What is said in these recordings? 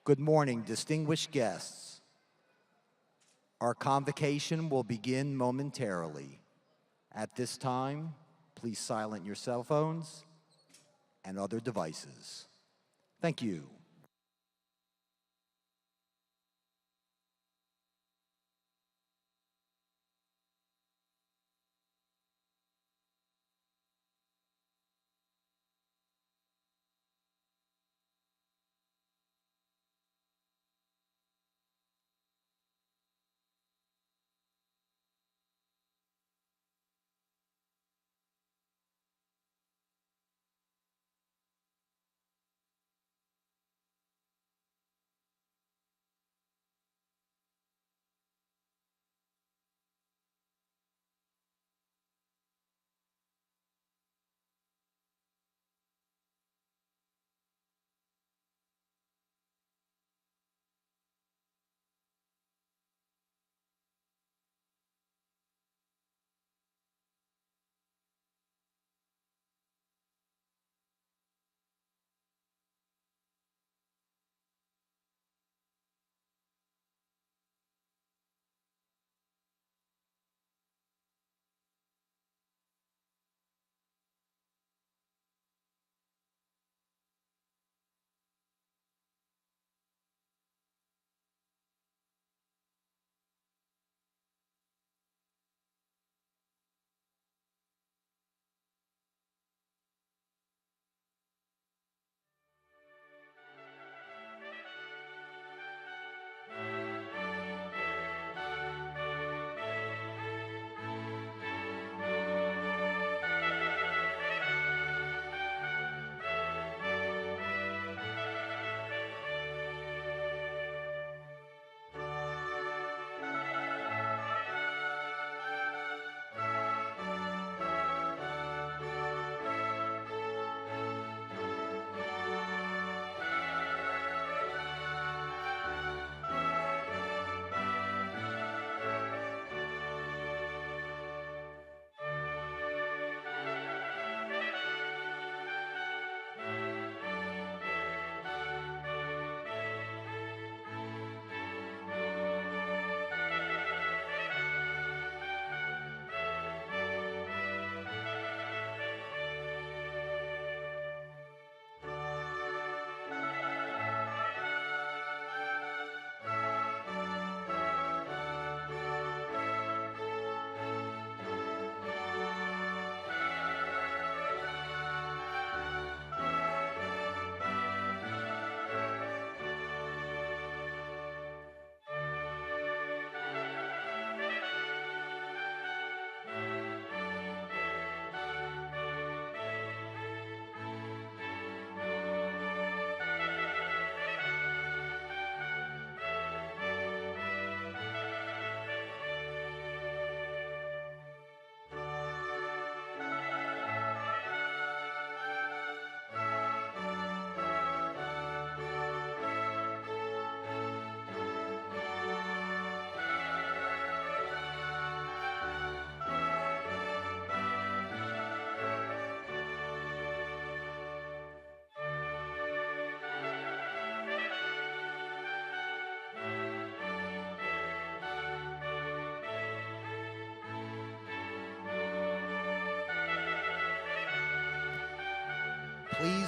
Good morning, distinguished guests. Our convocation will begin momentarily. At this time, please silence your cell phones and other devices. Thank you.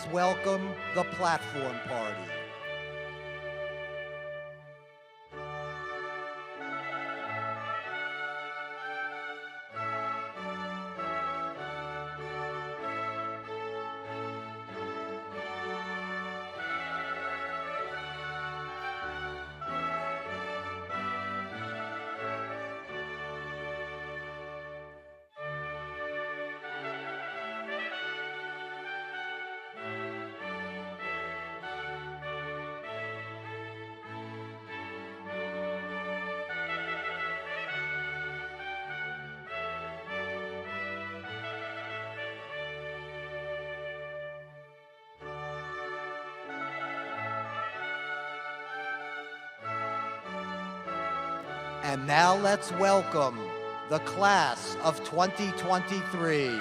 please welcome the platform party. And now let's welcome the class of 2023.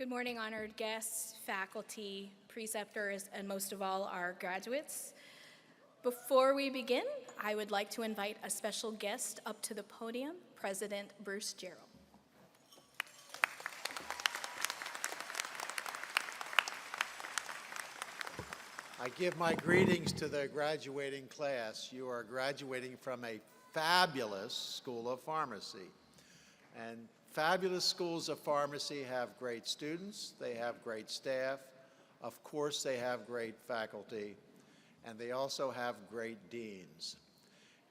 Good morning, honored guests, faculty, preceptors, and most of all, our graduates. Before we begin, I would like to invite a special guest up to the podium, President Bruce Gerald. I give my greetings to the graduating class. You are graduating from a fabulous School of Pharmacy. And fabulous schools of pharmacy have great students, they have great staff, of course they have great faculty, and they also have great deans.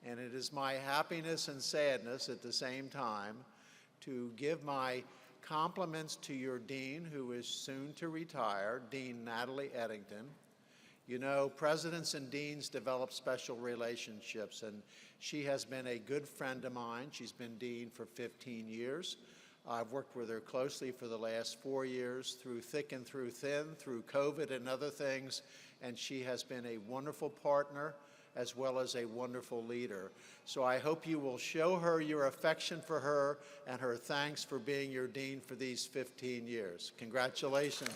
And it is my happiness and sadness at the same time to give my compliments to your dean, who is soon to retire, Dean Natalie Eddington. You know, presidents and deans develop special relationships, and she has been a good friend of mine. She's been dean for 15 years. I've worked with her closely for the last 4 years, through thick and through thin, through COVID and other things, and she has been a wonderful partner as well as a wonderful leader. So I hope you will show her your affection for her and her thanks for being your dean for these 15 years. Congratulations.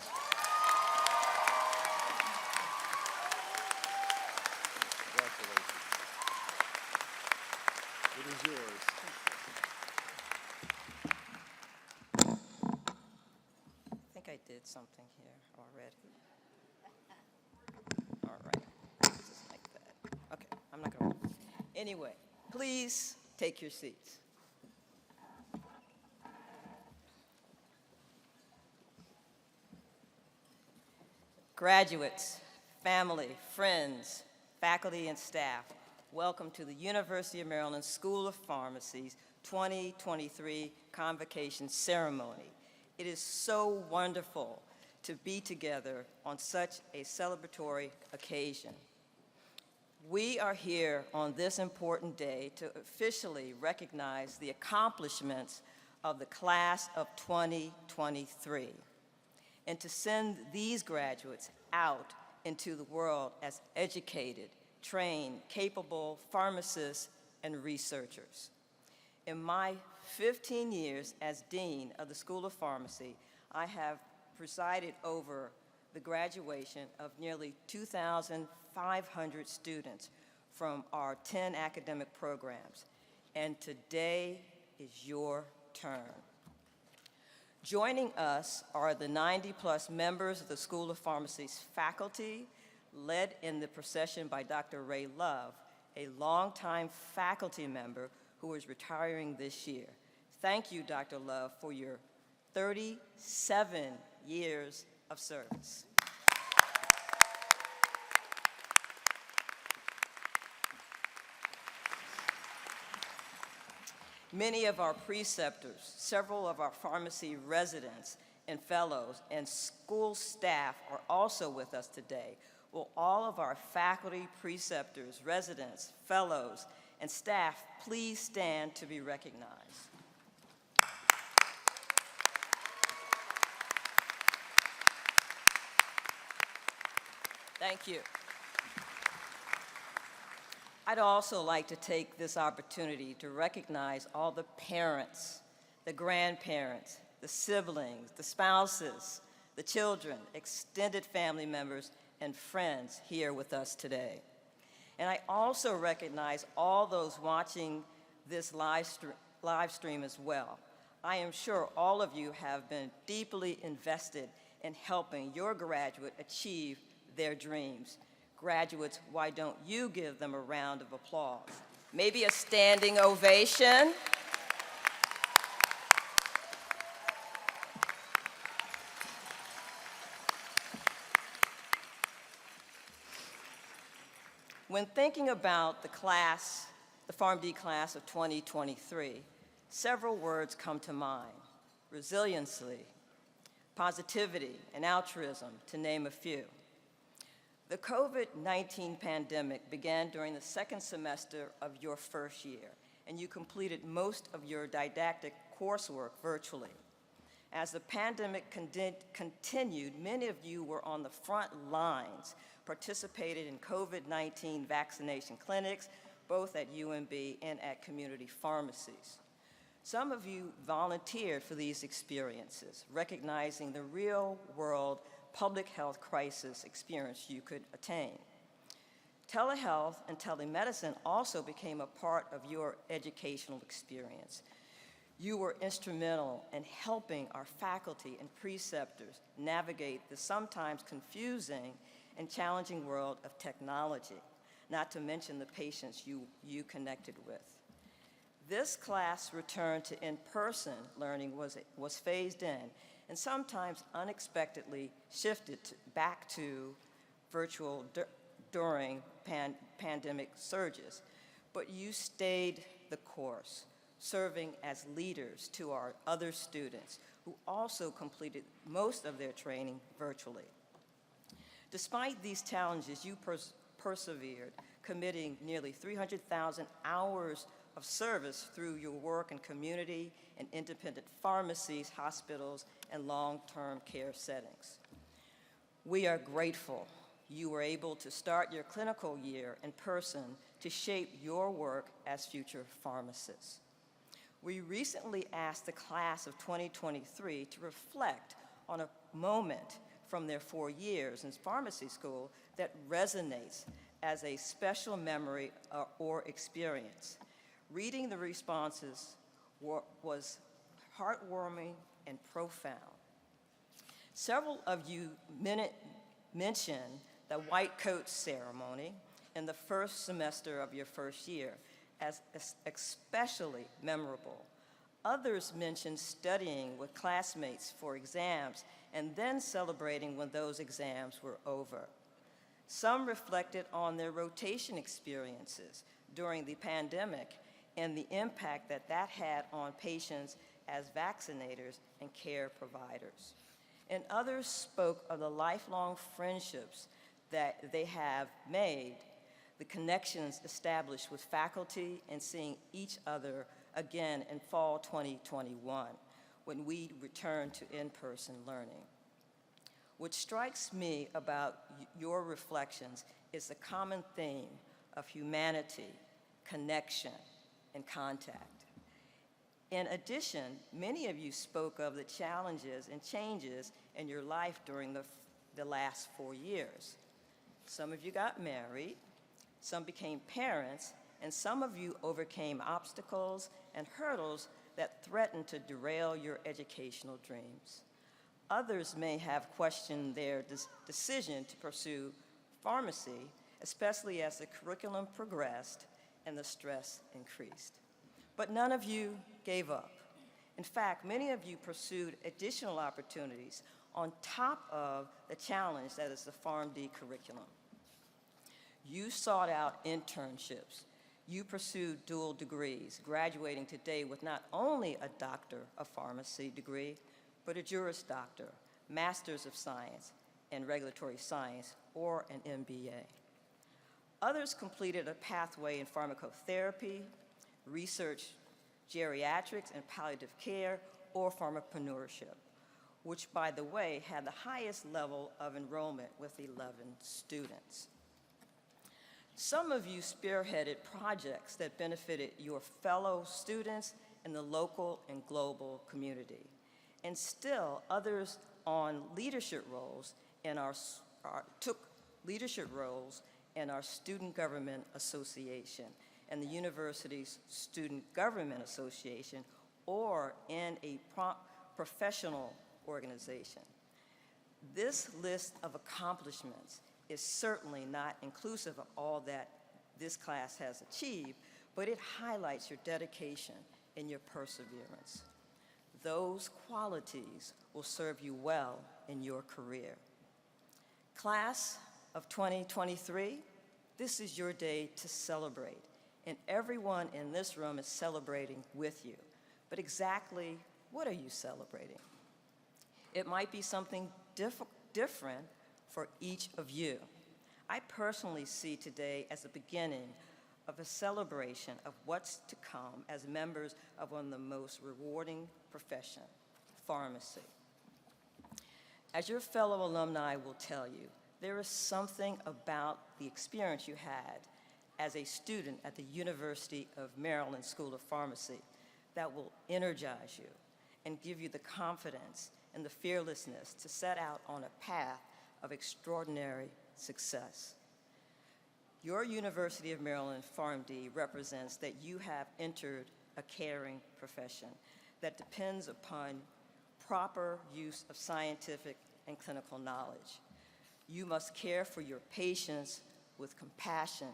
It is yours. I think I did something here already. All right, just like that. Okay, I'm not going to. Anyway, please take your seats. Graduates, family, friends, faculty, and staff, welcome to the University of Maryland School of Pharmacy's 2023 Convocation Ceremony. It is so wonderful to be together on such a celebratory occasion. We are here on this important day to officially recognize the accomplishments of the class of 2023 and to send these graduates out into the world as educated, trained, capable pharmacists and researchers. In my 15 years as Dean of the School of Pharmacy, I have presided over the graduation of nearly 2,500 students from our 10 academic programs, and today is your turn. Joining us are the 90-plus members of the School of Pharmacy's faculty, led in the procession by Dr. Ray Love, a longtime faculty member who is retiring this year. Thank you, Dr. Love, for your 37 years of service. Many of our preceptors, several of our pharmacy residents and fellows, and school staff are also with us today. Will all of our faculty, preceptors, residents, fellows, and staff please stand to be recognized? Thank you. I'd also like to take this opportunity to recognize all the parents, the grandparents, the siblings, the spouses, the children, extended family members, and friends here with us today. And I also recognize all those watching this live stream as well. I am sure all of you have been deeply invested in helping your graduate achieve their dreams. Graduates, why don't you give them a round of applause? Maybe a standing ovation. When thinking about the class, the PharmD class of 2023, several words come to mind: resiliency, positivity, and altruism, to name a few. The COVID-19 pandemic began during the second semester of your first year, and you completed most of your didactic coursework virtually. As the pandemic continued, many of you were on the front lines, participated in COVID-19 vaccination clinics, both at UMB and at community pharmacies. Some of you volunteered for these experiences, recognizing the real-world public health crisis experience you could attain. Telehealth and telemedicine also became a part of your educational experience. You were instrumental in helping our faculty and preceptors navigate the sometimes confusing and challenging world of technology, not to mention the patients you connected with. This class return to in-person learning was phased in and sometimes unexpectedly shifted back to virtual during pandemic surges. But you stayed the course, serving as leaders to our other students who also completed most of their training virtually. Despite these challenges, you persevered, committing nearly 300,000 hours of service through your work in community and independent pharmacies, hospitals, and long-term care settings. We are grateful you were able to start your clinical year in person to shape your work as future pharmacists. We recently asked the class of 2023 to reflect on a moment from their 4 years in pharmacy school that resonates as a special memory or experience. Reading the responses was heartwarming and profound. Several of you mentioned the white coat ceremony in the first semester of your first year as especially memorable. Others mentioned studying with classmates for exams and then celebrating when those exams were over. Some reflected on their rotation experiences during the pandemic and the impact that had on patients as vaccinators and care providers. And others spoke of the lifelong friendships that they have made, the connections established with faculty, and seeing each other again in fall 2021 when we return to in-person learning. What strikes me about your reflections is the common theme of humanity, connection, and contact. In addition, many of you spoke of the challenges and changes in your life during the last 4 years. Some of you got married, some became parents, and some of you overcame obstacles and hurdles that threatened to derail your educational dreams. Others may have questioned their decision to pursue pharmacy, especially as the curriculum progressed and the stress increased. But none of you gave up. In fact, many of you pursued additional opportunities on top of the challenge that is the PharmD curriculum. You sought out internships. You pursued dual degrees, graduating today with not only a Doctor of Pharmacy degree, but a Juris Doctor, Masters of Science and Regulatory Science, or an MBA. Others completed a pathway in pharmacotherapy, research, geriatrics and palliative care, or pharmapreneurship, which, by the way, had the highest level of enrollment with 11 students. Some of you spearheaded projects that benefited your fellow students in the local and global community. And still, others on leadership roles took leadership roles in our Student Government Association and the university's Student Government Association, or in a professional organization. This list of accomplishments is certainly not inclusive of all that this class has achieved, but it highlights your dedication and your perseverance. Those qualities will serve you well in your career. Class of 2023, this is your day to celebrate, and everyone in this room is celebrating with you. But exactly what are you celebrating? It might be something different for each of you. I personally see today as the beginning of a celebration of what's to come as members of one of the most rewarding professions, pharmacy. As your fellow alumni will tell you, there is something about the experience you had as a student at the University of Maryland School of Pharmacy that will energize you and give you the confidence and the fearlessness to set out on a path of extraordinary success. Your University of Maryland PharmD represents that you have entered a caring profession that depends upon proper use of scientific and clinical knowledge. You must care for your patients with compassion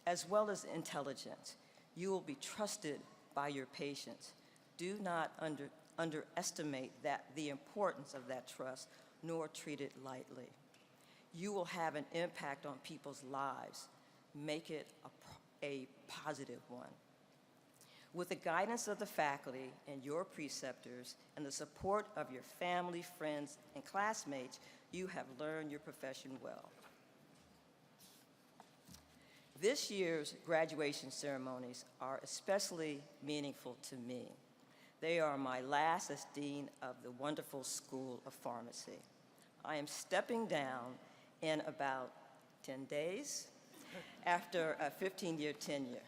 as well as intelligence. You will be trusted by your patients. Do not underestimate the importance of that trust, nor treat it lightly. You will have an impact on people's lives. Make it a positive one. With the guidance of the faculty and your preceptors and the support of your family, friends, and classmates, you have learned your profession well. This year's graduation ceremonies are especially meaningful to me. They are my last as Dean of the wonderful School of Pharmacy. I am stepping down in about 10 days after a 15-year tenure.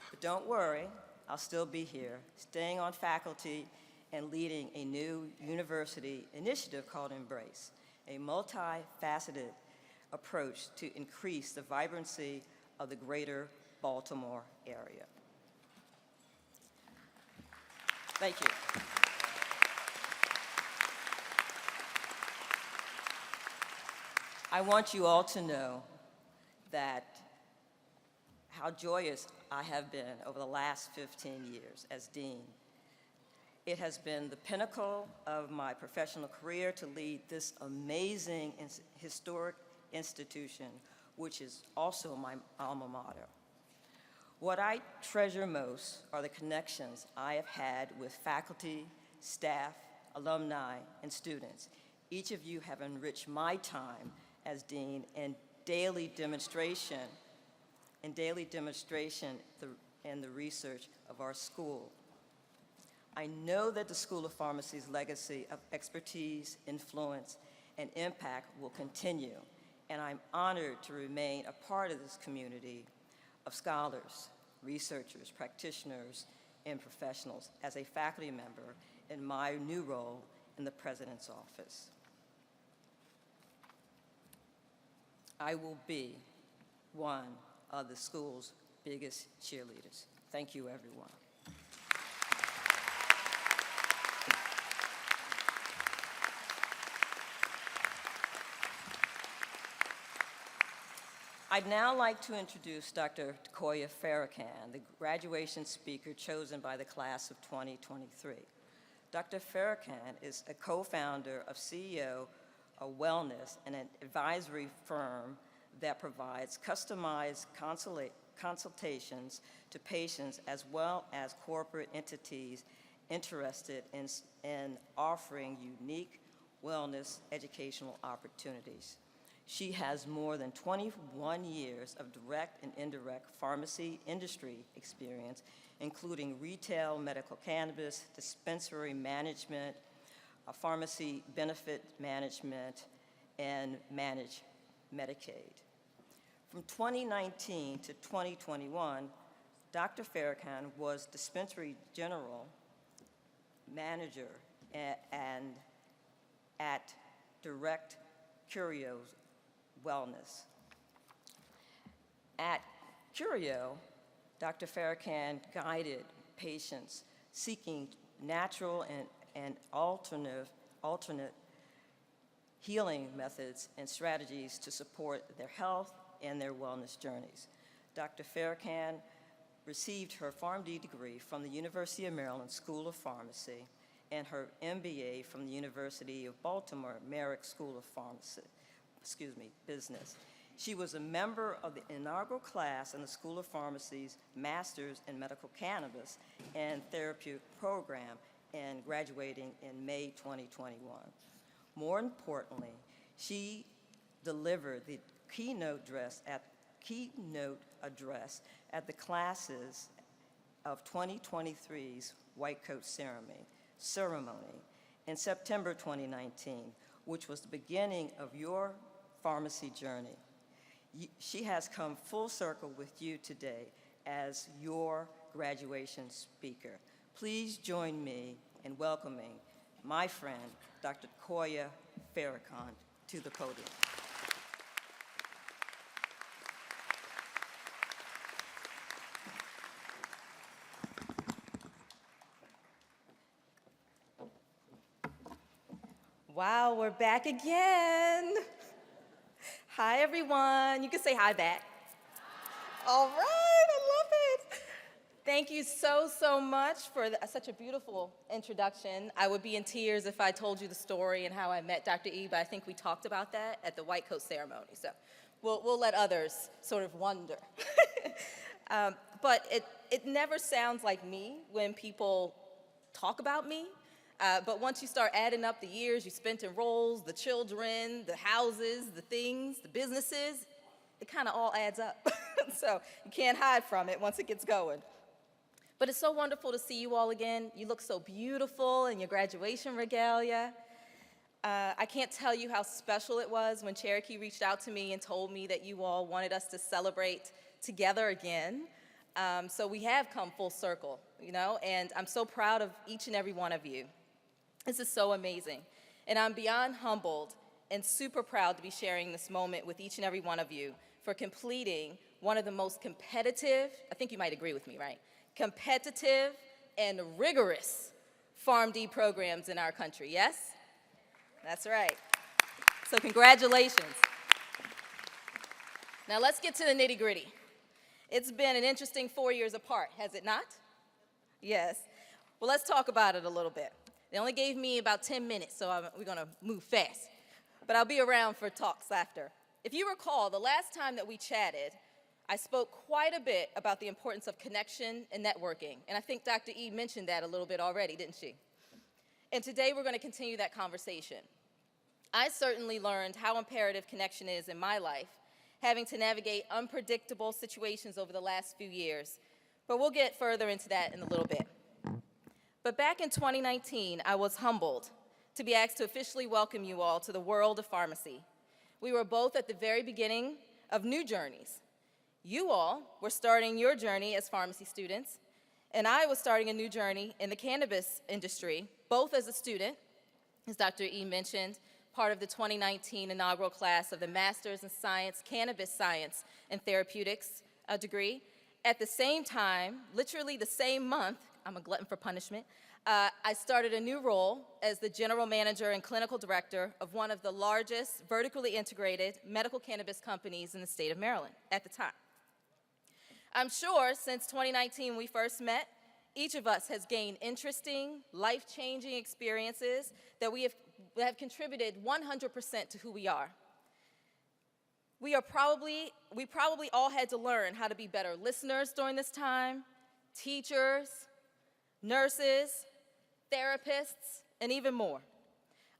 But don't worry, I'll still be here, staying on faculty and leading a new university initiative called Embrace, a multifaceted approach to increase the vibrancy of the greater Baltimore area. Thank you. I want you all to know that how joyous I have been over the last 15 years as dean. It has been the pinnacle of my professional career to lead this amazing and historic institution, which is also my alma mater. What I treasure most are the connections I have had with faculty, staff, alumni, and students. Each of you have enriched my time as dean in daily demonstration and the research of our school. I know that the School of Pharmacy's legacy of expertise, influence, and impact will continue, and I'm honored to remain a part of this community of scholars, researchers, practitioners, and professionals as a faculty member in my new role in the President's office. I will be one of the school's biggest cheerleaders. Thank you, everyone. I'd now like to introduce Dr. Takoya Farrakhan, the graduation speaker chosen by the class of 2023. Dr. Farrakhan is a co-founder of CEO of Wellness and an advisory firm that provides customized consultations to patients as well as corporate entities interested in offering unique wellness educational opportunities. She has more than 21 years of direct and indirect pharmacy industry experience, including retail medical cannabis, dispensary management, pharmacy benefit management, and managed Medicaid. From 2019 to 2021, Dr. Farrakhan was dispensary general manager and at Direct Curio's Wellness. At Curio, Dr. Farrakhan guided patients seeking natural and alternate healing methods and strategies to support their health and their wellness journeys. Dr. Farrakhan received her PharmD degree from the University of Maryland School of Pharmacy and her MBA from the University of Baltimore Merrick School of Business. She was a member of the inaugural class in the School of Pharmacy's Master's in Medical Cannabis and Therapeutic Program and graduating in May 2021. More importantly, she delivered the keynote address at the classes of 2023's White Coat ceremony in September 2019, which was the beginning of your pharmacy journey. She has come full circle with you today as your graduation speaker. Please join me in welcoming my friend, Dr. Koya Farrakhan, to the podium. Wow, we're back again. Hi, everyone. You can say hi back. All right, I love it. Thank you so much for such a beautiful introduction. I would be in tears if I told you the story and how I met Dr. E, but I think we talked about that at the white coat ceremony, so we'll let others sort of wonder. But it never sounds like me when people talk about me. But once you start adding up the years you spent in roles, the children, the houses, the things, the businesses, it kind of all adds up. So you can't hide from it once it gets going. But it's so wonderful to see you all again. You look so beautiful in your graduation regalia. I can't tell you how special it was when Cherokee reached out to me and told me that you all wanted us to celebrate together again. So we have come full circle, you know, and I'm so proud of each and every one of you. This is so amazing. And I'm beyond humbled and super proud to be sharing this moment with each and every one of you for completing one of the most competitive, I think you might agree with me, right? Competitive and rigorous PharmD programs in our country, yes? That's right. So congratulations. Now let's get to the nitty-gritty. It's been an interesting 4 years apart, has it not? Yes. Well, let's talk about it a little bit. They only gave me about 10 minutes, so we're gonna move fast. But I'll be around for talks after. If you recall, the last time that we chatted, I spoke quite a bit about the importance of connection and networking. And I think Dr. E mentioned that a little bit already, didn't she? And today we're gonna continue that conversation. I certainly learned how imperative connection is in my life, having to navigate unpredictable situations over the last few years. But we'll get further into that in a little bit. But back in 2019, I was humbled to be asked to officially welcome you all to the world of pharmacy. We were both at the very beginning of new journeys. You all were starting your journey as pharmacy students, and I was starting a new journey in the cannabis industry, both as a student, as Dr. E mentioned, part of the 2019 inaugural class of the Master's in Science, Cannabis Science and Therapeutics degree. At the same time, literally the same month, I'm a glutton for punishment, I started a new role as the general manager and clinical director of one of the largest vertically integrated medical cannabis companies in the state of Maryland at the time. I'm sure since 2019 when we first met, each of us has gained interesting, life-changing experiences that have contributed 100% to who we are. We probably all had to learn how to be better listeners during this time, teachers, nurses, therapists, and even more.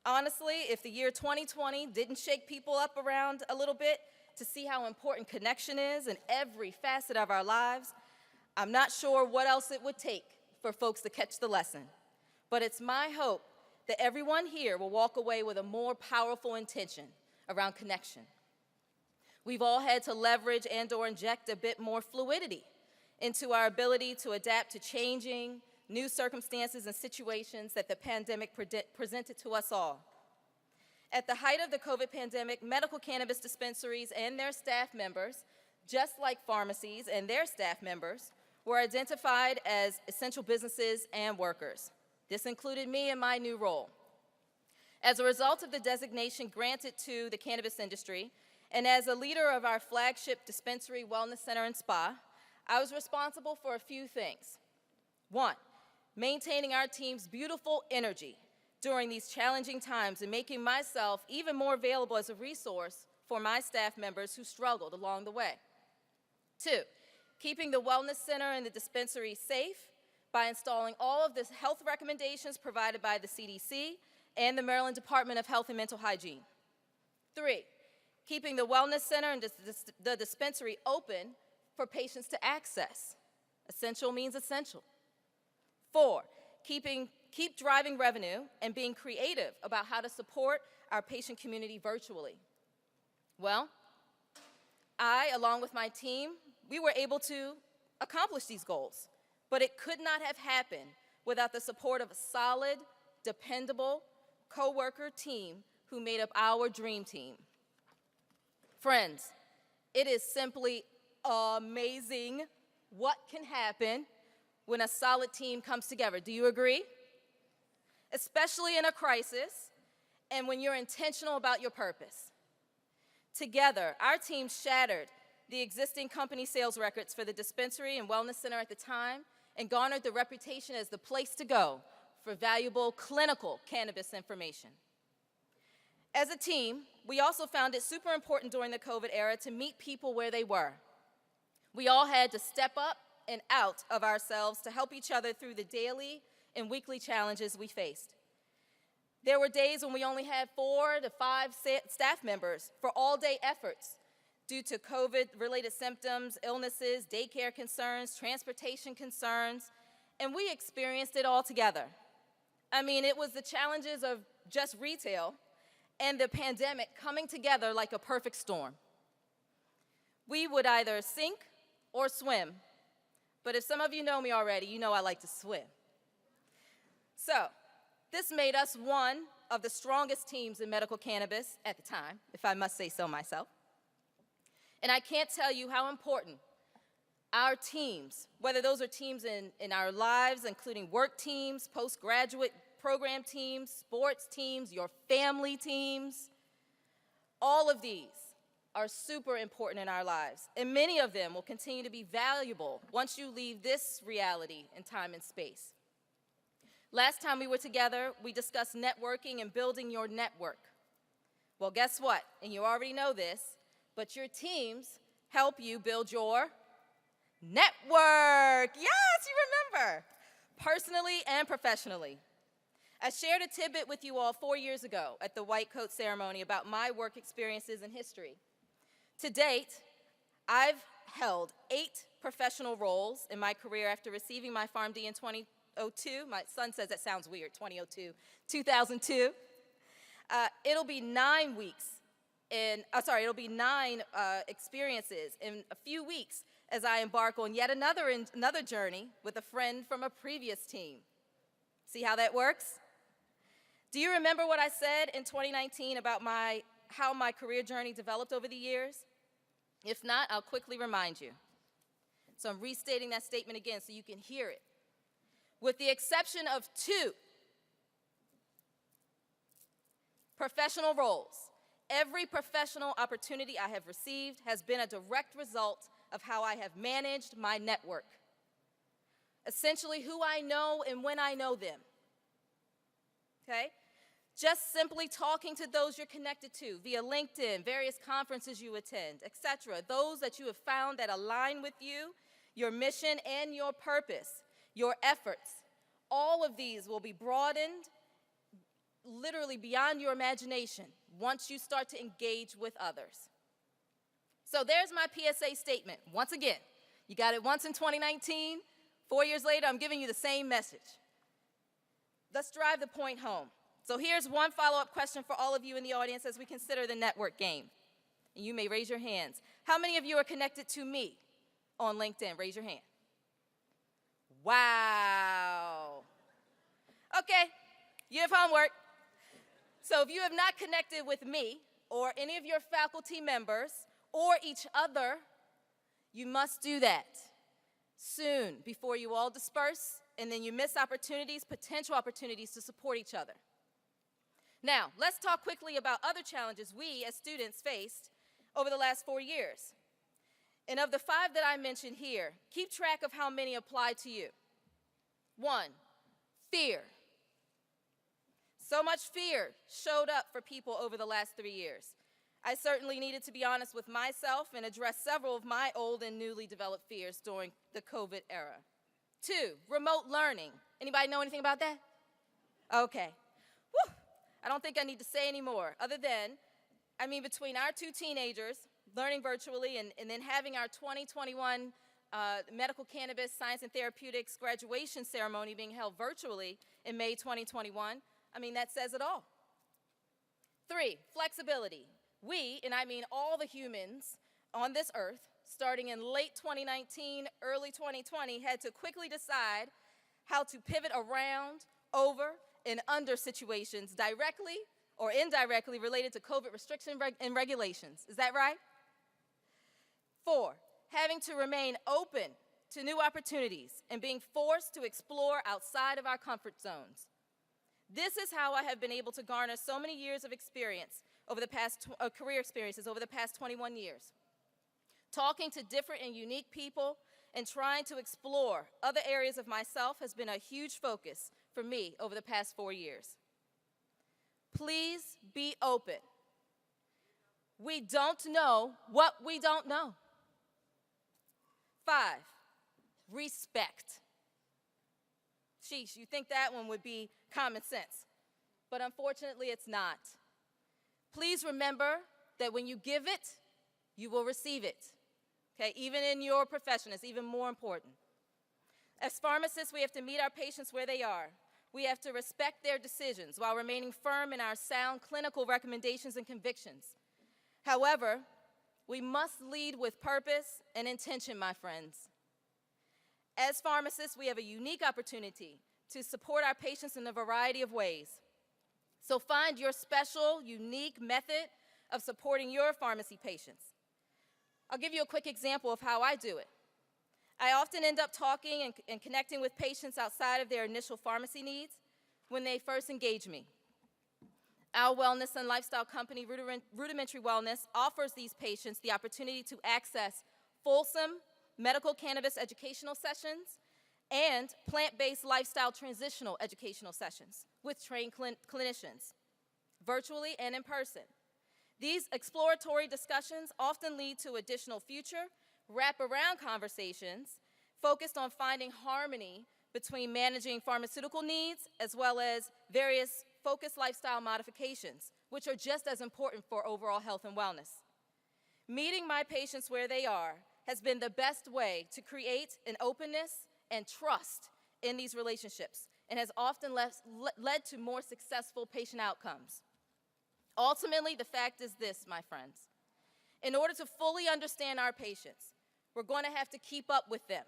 Honestly, if the year 2020 didn't shake people up around a little bit to see how important connection is in every facet of our lives, I'm not sure what else it would take for folks to catch the lesson. But it's my hope that everyone here will walk away with a more powerful intention around connection. We've all had to leverage and/or inject a bit more fluidity into our ability to adapt to changing, new circumstances and situations that the pandemic presented to us all. At the height of the COVID pandemic, medical cannabis dispensaries and their staff members, just like pharmacies and their staff members, were identified as essential businesses and workers. This included me in my new role. As a result of the designation granted to the cannabis industry, and as a leader of our flagship dispensary, wellness center, and spa, I was responsible for a few things. One, maintaining our team's beautiful energy during these challenging times and making myself even more available as a resource for my staff members who struggled along the way. Two, keeping the wellness center and the dispensary safe by installing all of the health recommendations provided by the CDC and the Maryland Department of Health and Mental Hygiene. Three, keeping the wellness center and the dispensary open for patients to access. Essential means essential. Four, keep driving revenue and being creative about how to support our patient community virtually. Well, I, along with my team, we were able to accomplish these goals, but it could not have happened without the support of a solid, dependable, co-worker team who made up our dream team. Friends, it is simply amazing what can happen when a solid team comes together. Do you agree? Especially in a crisis and when you're intentional about your purpose. Together, our team shattered the existing company sales records for the dispensary and wellness center at the time and garnered the reputation as the place to go for valuable clinical cannabis information. As a team, we also found it super important during the COVID era to meet people where they were. We all had to step up and out of ourselves to help each other through the daily and weekly challenges we faced. There were days when we only had 4 to 5 staff members for all-day efforts due to COVID-related symptoms, illnesses, daycare concerns, transportation concerns, and we experienced it all together. I mean, it was the challenges of just retail and the pandemic coming together like a perfect storm. We would either sink or swim, but if some of you know me already, you know I like to swim. So, this made us one of the strongest teams in medical cannabis at the time, if I must say so myself. And I can't tell you how important our teams, whether those are teams in our lives, including work teams, postgraduate program teams, sports teams, your family teams, all of these are super important in our lives. And many of them will continue to be valuable once you leave this reality in time and space. Last time we were together, we discussed networking and building your network. Well, guess what? And you already know this, but your teams help you build your network. Yes, you remember. Personally and professionally. I shared a tidbit with you all 4 years ago at the White Coat ceremony about my work experiences and history. To date, I've held 8 professional roles in my career after receiving my PharmD in 2002. My son says that sounds weird, 2002. It'll be 9 experiences in a few weeks as I embark on yet another journey with a friend from a previous team. See how that works? Do you remember what I said in 2019 about how my career journey developed over the years? If not, I'll quickly remind you. So I'm restating that statement again so you can hear it. With the exception of 2 professional roles, every professional opportunity I have received has been a direct result of how I have managed my network. Essentially, who I know and when I know them. Okay? Just simply talking to those you're connected to via LinkedIn, various conferences you attend, etc. Those that you have found that align with you, your mission and your purpose, your efforts. All of these will be broadened literally beyond your imagination once you start to engage with others. So there's my PSA statement. Once again, you got it once in 2019. 4 years later, I'm giving you the same message. Let's drive the point home. So here's one follow-up question for all of you in the audience as we consider the network game. And you may raise your hands. How many of you are connected to me on LinkedIn? Raise your hand. Wow. Okay, you have homework. So if you have not connected with me or any of your faculty members or each other, you must do that soon before you all disperse and then you miss opportunities, potential opportunities to support each other. Now, let's talk quickly about other challenges we as students faced over the last 4 years. And of the 5 that I mentioned here, keep track of how many apply to you. 1, fear. So much fear showed up for people over the last 3 years. I certainly needed to be honest with myself and address several of my old and newly developed fears during the COVID era. 2, remote learning. Anybody know anything about that? Okay. Whew. I don't think I need to say any more other than, between our 2 teenagers learning virtually and then having our 2021 medical cannabis science and therapeutics graduation ceremony being held virtually in May 2021, that says it all. 3, flexibility. We, and I mean all the humans on this earth, starting in late 2019, early 2020, had to quickly decide how to pivot around, over, and under situations directly or indirectly related to COVID restriction and regulations. Is that right? 4, having to remain open to new opportunities and being forced to explore outside of our comfort zones. This is how I have been able to garner so many years of experience over the past, career experiences over the past 21 years. Talking to different and unique people and trying to explore other areas of myself has been a huge focus for me over the past 4 years. Please be open. We don't know what we don't know. 5, respect. Sheesh, you think that one would be common sense, but unfortunately it's not. Please remember that when you give it, you will receive it. Okay, even in your profession, it's even more important. As pharmacists, we have to meet our patients where they are. We have to respect their decisions while remaining firm in our sound clinical recommendations and convictions. However, we must lead with purpose and intention, my friends. As pharmacists, we have a unique opportunity to support our patients in a variety of ways. So find your special, unique method of supporting your pharmacy patients. I'll give you a quick example of how I do it. I often end up talking and connecting with patients outside of their initial pharmacy needs when they first engage me. Our wellness and lifestyle company, Rudimentary Wellness, offers these patients the opportunity to access fulsome medical cannabis educational sessions and plant-based lifestyle transitional educational sessions with trained clinicians, virtually and in person. These exploratory discussions often lead to additional future wrap-around conversations focused on finding harmony between managing pharmaceutical needs as well as various focused lifestyle modifications, which are just as important for overall health and wellness. Meeting my patients where they are has been the best way to create an openness and trust in these relationships and has often led to more successful patient outcomes. Ultimately, the fact is this, my friends. In order to fully understand our patients, we're going to have to keep up with them.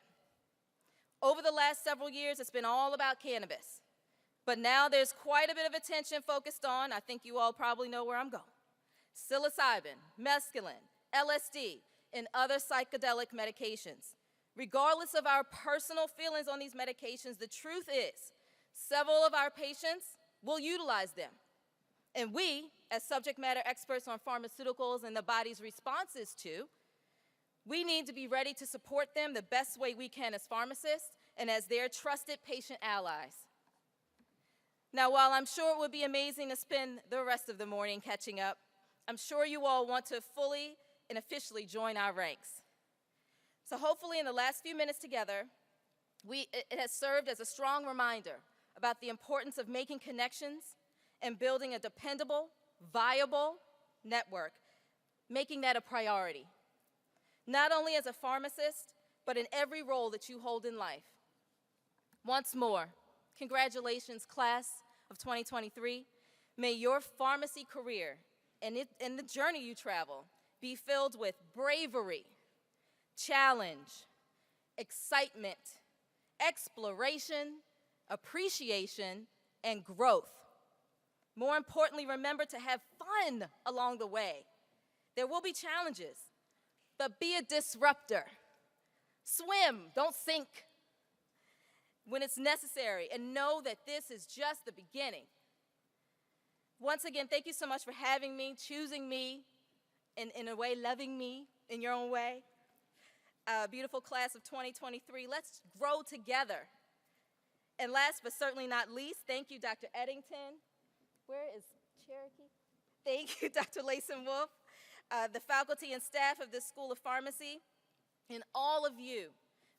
Over the last several years, it's been all about cannabis. But now there's quite a bit of attention focused on, I think you all probably know where I'm going, psilocybin, mescaline, LSD, and other psychedelic medications. Regardless of our personal feelings on these medications, the truth is several of our patients will utilize them. And we, as subject matter experts on pharmaceuticals and the body's responses to, we need to be ready to support them the best way we can as pharmacists and as their trusted patient allies. Now, while I'm sure it would be amazing to spend the rest of the morning catching up, I'm sure you all want to fully and officially join our ranks. So hopefully in the last few minutes together, it has served as a strong reminder about the importance of making connections and building a dependable, viable network, making that a priority, not only as a pharmacist, but in every role that you hold in life. Once more, congratulations, class of 2023. May your pharmacy career and the journey you travel be filled with bravery, challenge, excitement, exploration, appreciation, and growth. More importantly, remember to have fun along the way. There will be challenges, but be a disruptor. Swim, don't sink when it's necessary, and know that this is just the beginning. Once again, thank you so much for having me, choosing me, and in a way, loving me in your own way. Beautiful class of 2023, let's grow together. And last but certainly not least, thank you, Dr. Eddington. Where is Cherokee? Thank you, Dr. Layson Wolf, the faculty and staff of this School of Pharmacy, and all of you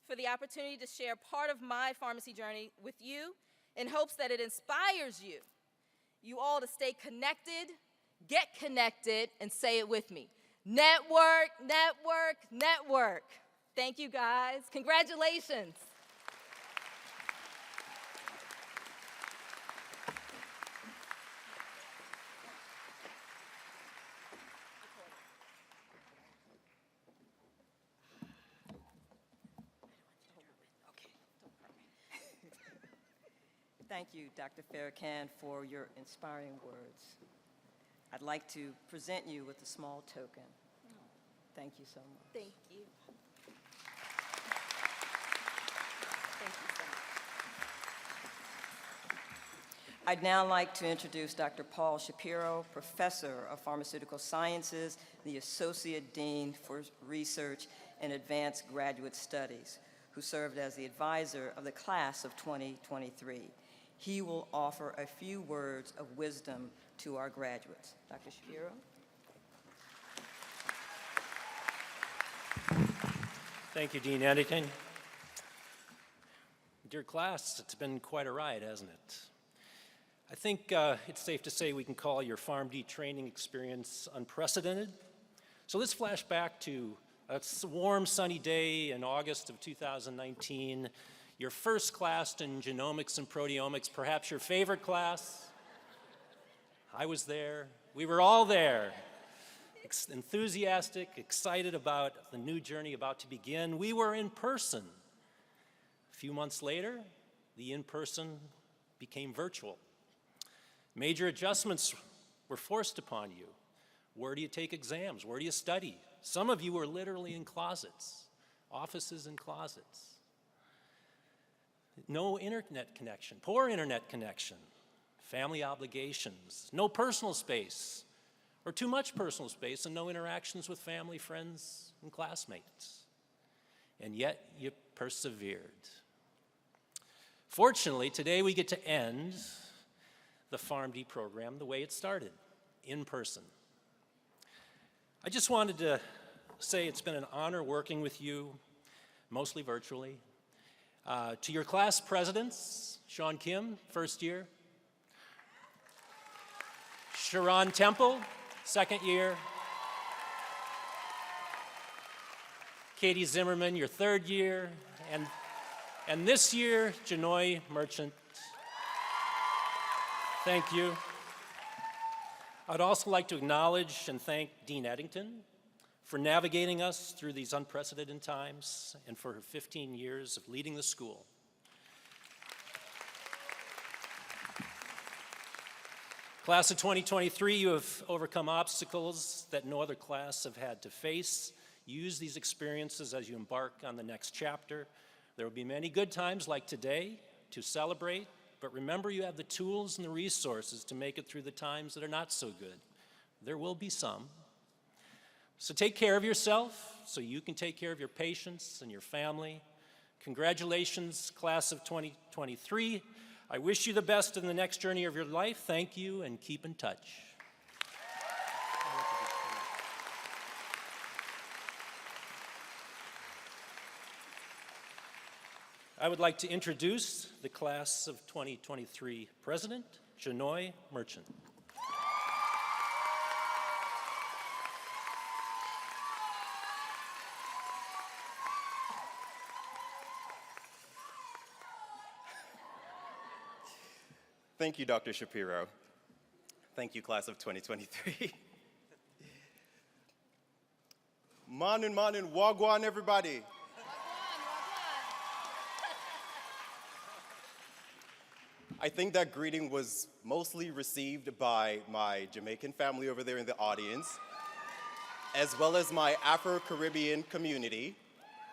for the opportunity to share part of my pharmacy journey with you in hopes that it inspires you all to stay connected, get connected, and say it with me. Network, network, network. Thank you, guys. Congratulations. Thank you, Dr. Farrakhan, for your inspiring words. I'd like to present you with a small token. Thank you so much. Thank you. Thank you so much. I'd now like to introduce Dr. Paul Shapiro, Professor of Pharmaceutical Sciences, the Associate Dean for Research and Advanced Graduate Studies, who served as the advisor of the class of 2023. He will offer a few words of wisdom to our graduates. Dr. Shapiro? Thank you, Dean Eddington. Dear class, it's been quite a ride, hasn't it? I think it's safe to say we can call your PharmD training experience unprecedented. So let's flash back to a warm, sunny day in August of 2019, your first class in genomics and proteomics, perhaps your favorite class. I was there. We were all there. Enthusiastic, excited about the new journey about to begin. We were in person. A few months later, the in-person became virtual. Major adjustments were forced upon you. Where do you take exams? Where do you study? Some of you were literally in closets, offices and closets. No internet connection, poor internet connection, family obligations, no personal space, or too much personal space and no interactions with family, friends, and classmates. And yet you persevered. Fortunately, today we get to end the PharmD program the way it started, in person. I just wanted to say it's been an honor working with you, mostly virtually. To your class presidents, Sean Kim, first year. Sharon Temple, second year. Katie Zimmerman, your third year. And this year, Janoy Merchant. Thank you. I'd also like to acknowledge and thank Dean Eddington for navigating us through these unprecedented times and for her 15 years of leading the school. Class of 2023, you have overcome obstacles that no other class have had to face. Use these experiences as you embark on the next chapter. There will be many good times like today to celebrate, but remember you have the tools and the resources to make it through the times that are not so good. There will be some. So take care of yourself so you can take care of your patients and your family. Congratulations, class of 2023. I wish you the best in the next journey of your life. Thank you and keep in touch. I would like to introduce the class of 2023 president, Janoy Merchant. Thank you, Dr. Shapiro. Thank you, class of 2023. Manin, wagwan, everybody. I think that greeting was mostly received by my Jamaican family over there in the audience, as well as my Afro-Caribbean community,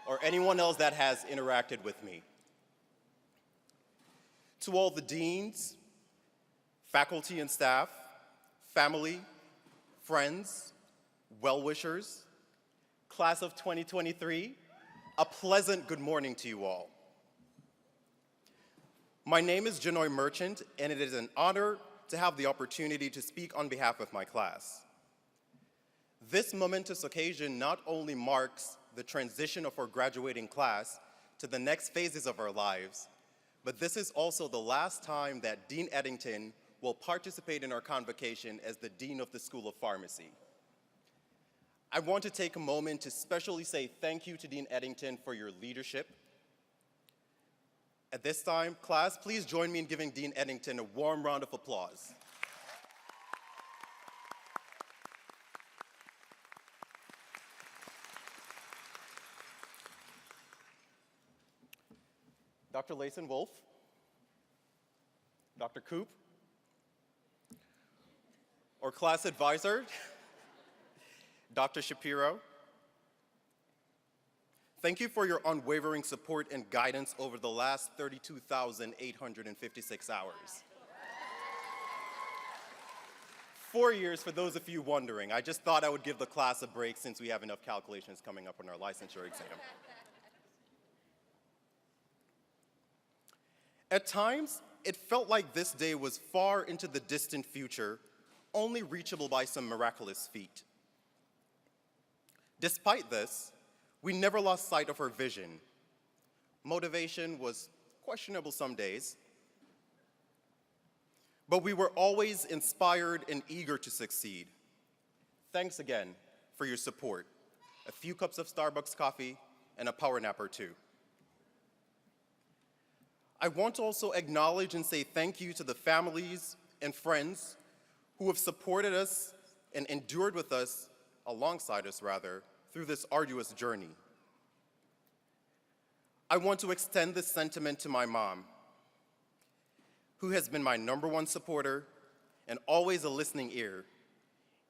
or anyone else that has interacted with me. To all the deans, faculty and staff, family, friends, well-wishers, class of 2023, a pleasant good morning to you all. My name is Janoy Merchant, and it is an honor to have the opportunity to speak on behalf of my class. This momentous occasion not only marks the transition of our graduating class to the next phases of our lives, but this is also the last time that Dean Eddington will participate in our convocation as the Dean of the School of Pharmacy. I want to take a moment to specially say thank you to Dean Eddington for your leadership. At this time, class, please join me in giving Dean Eddington a warm round of applause. Dr. Layson Wolf, Dr. Coop, or class advisor, Dr. Shapiro. Thank you for your unwavering support and guidance over the last 32,856 hours. 4 years, for those of you wondering. I just thought I would give the class a break since we have enough calculations coming up on our licensure exam. At times, it felt like this day was far into the distant future, only reachable by some miraculous feat. Despite this, we never lost sight of our vision. Motivation was questionable some days, but we were always inspired and eager to succeed. Thanks again for your support. A few cups of Starbucks coffee and a power nap or two. I want to also acknowledge and say thank you to the families and friends who have supported us and endured with us, alongside us rather, through this arduous journey. I want to extend this sentiment to my mom, who has been my #1 supporter and always a listening ear,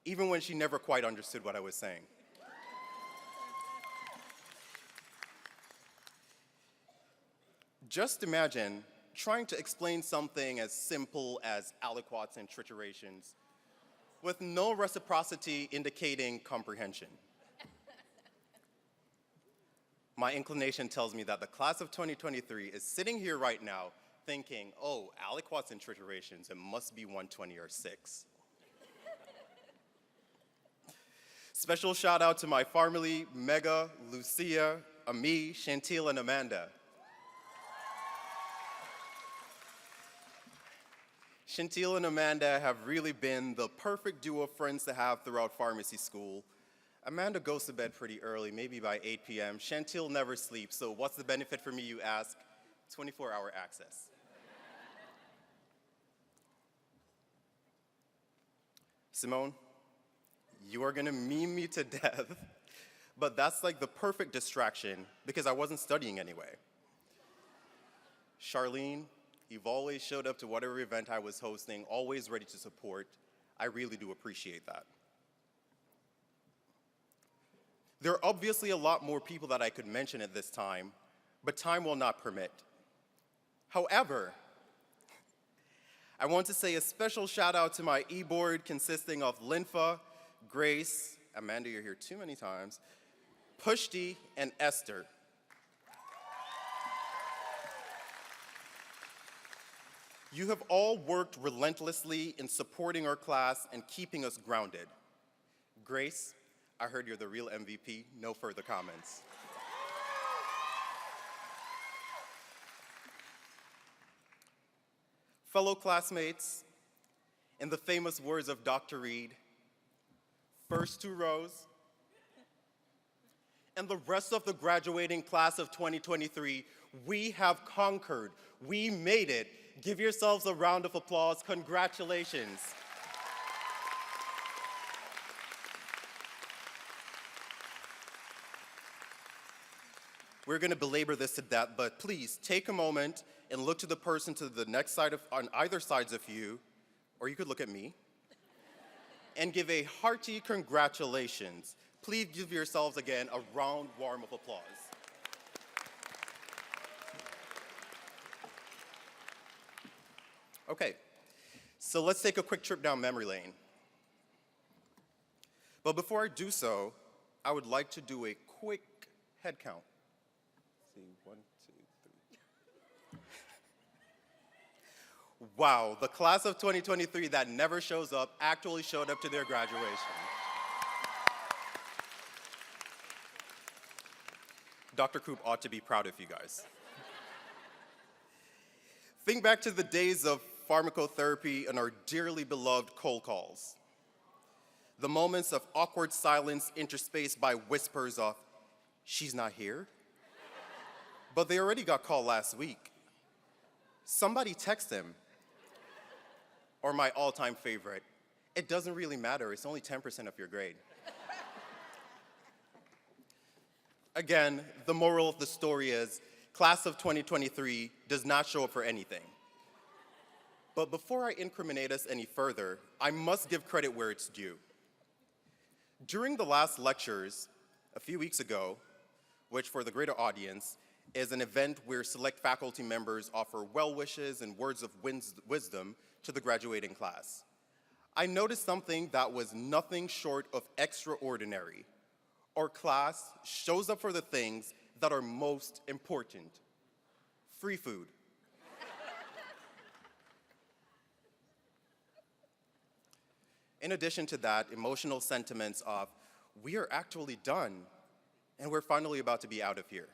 even when she never quite understood what I was saying. Just imagine trying to explain something as simple as aliquots and triturations with no reciprocity indicating comprehension. My inclination tells me that the class of 2023 is sitting here right now thinking, oh, aliquots and triturations, it must be 120 or 6. Special shout out to my family, Mega, Lucia, Ami, Chantil, and Amanda. Chantil and Amanda have really been the perfect duo of friends to have throughout pharmacy school. Amanda goes to bed pretty early, maybe by 8 p.m. Chantil never sleeps, so what's the benefit for me, you ask? 24-hour access. Simone, you are gonna meme me to death, but that's like the perfect distraction because I wasn't studying anyway. Charlene, you've always showed up to whatever event I was hosting, always ready to support. I really do appreciate that. There are obviously a lot more people that I could mention at this time, but time will not permit. However, I want to say a special shout out to my e-board consisting of Linfa, Grace, Amanda, you're here too many times, Pushti, and Esther. You have all worked relentlessly in supporting our class and keeping us grounded. Grace, I heard you're the real MVP, no further comments. Fellow classmates, in the famous words of Dr. Reed, first 2 rows, and the rest of the graduating class of 2023, we have conquered. We made it. Give yourselves a round of applause. Congratulations. We're going to belabor this to death, but please take a moment and look to the person to the next side on either sides of you, or you could look at me, and give a hearty congratulations. Please give yourselves again a round warm of applause. Okay, so let's take a quick trip down memory lane. But before I do so, I would like to do a quick head count. See, 1, 2, 3. Wow, the class of 2023 that never shows up actually showed up to their graduation. Dr. Coop ought to be proud of you guys. Think back to the days of pharmacotherapy and our dearly beloved cold calls. The moments of awkward silence interspaced by whispers of, she's not here? But they already got called last week. Somebody text him. Or my all-time favorite, it doesn't really matter, it's only 10% of your grade. Again, the moral of the story is, class of 2023 does not show up for anything. But before I incriminate us any further, I must give credit where it's due. During the last lectures, a few weeks ago, which for the greater audience is an event where select faculty members offer well wishes and words of wisdom to the graduating class, I noticed something that was nothing short of extraordinary. Our class shows up for the things that are most important. Free food. In addition to that, emotional sentiments of, we are actually done, and we're finally about to be out of here.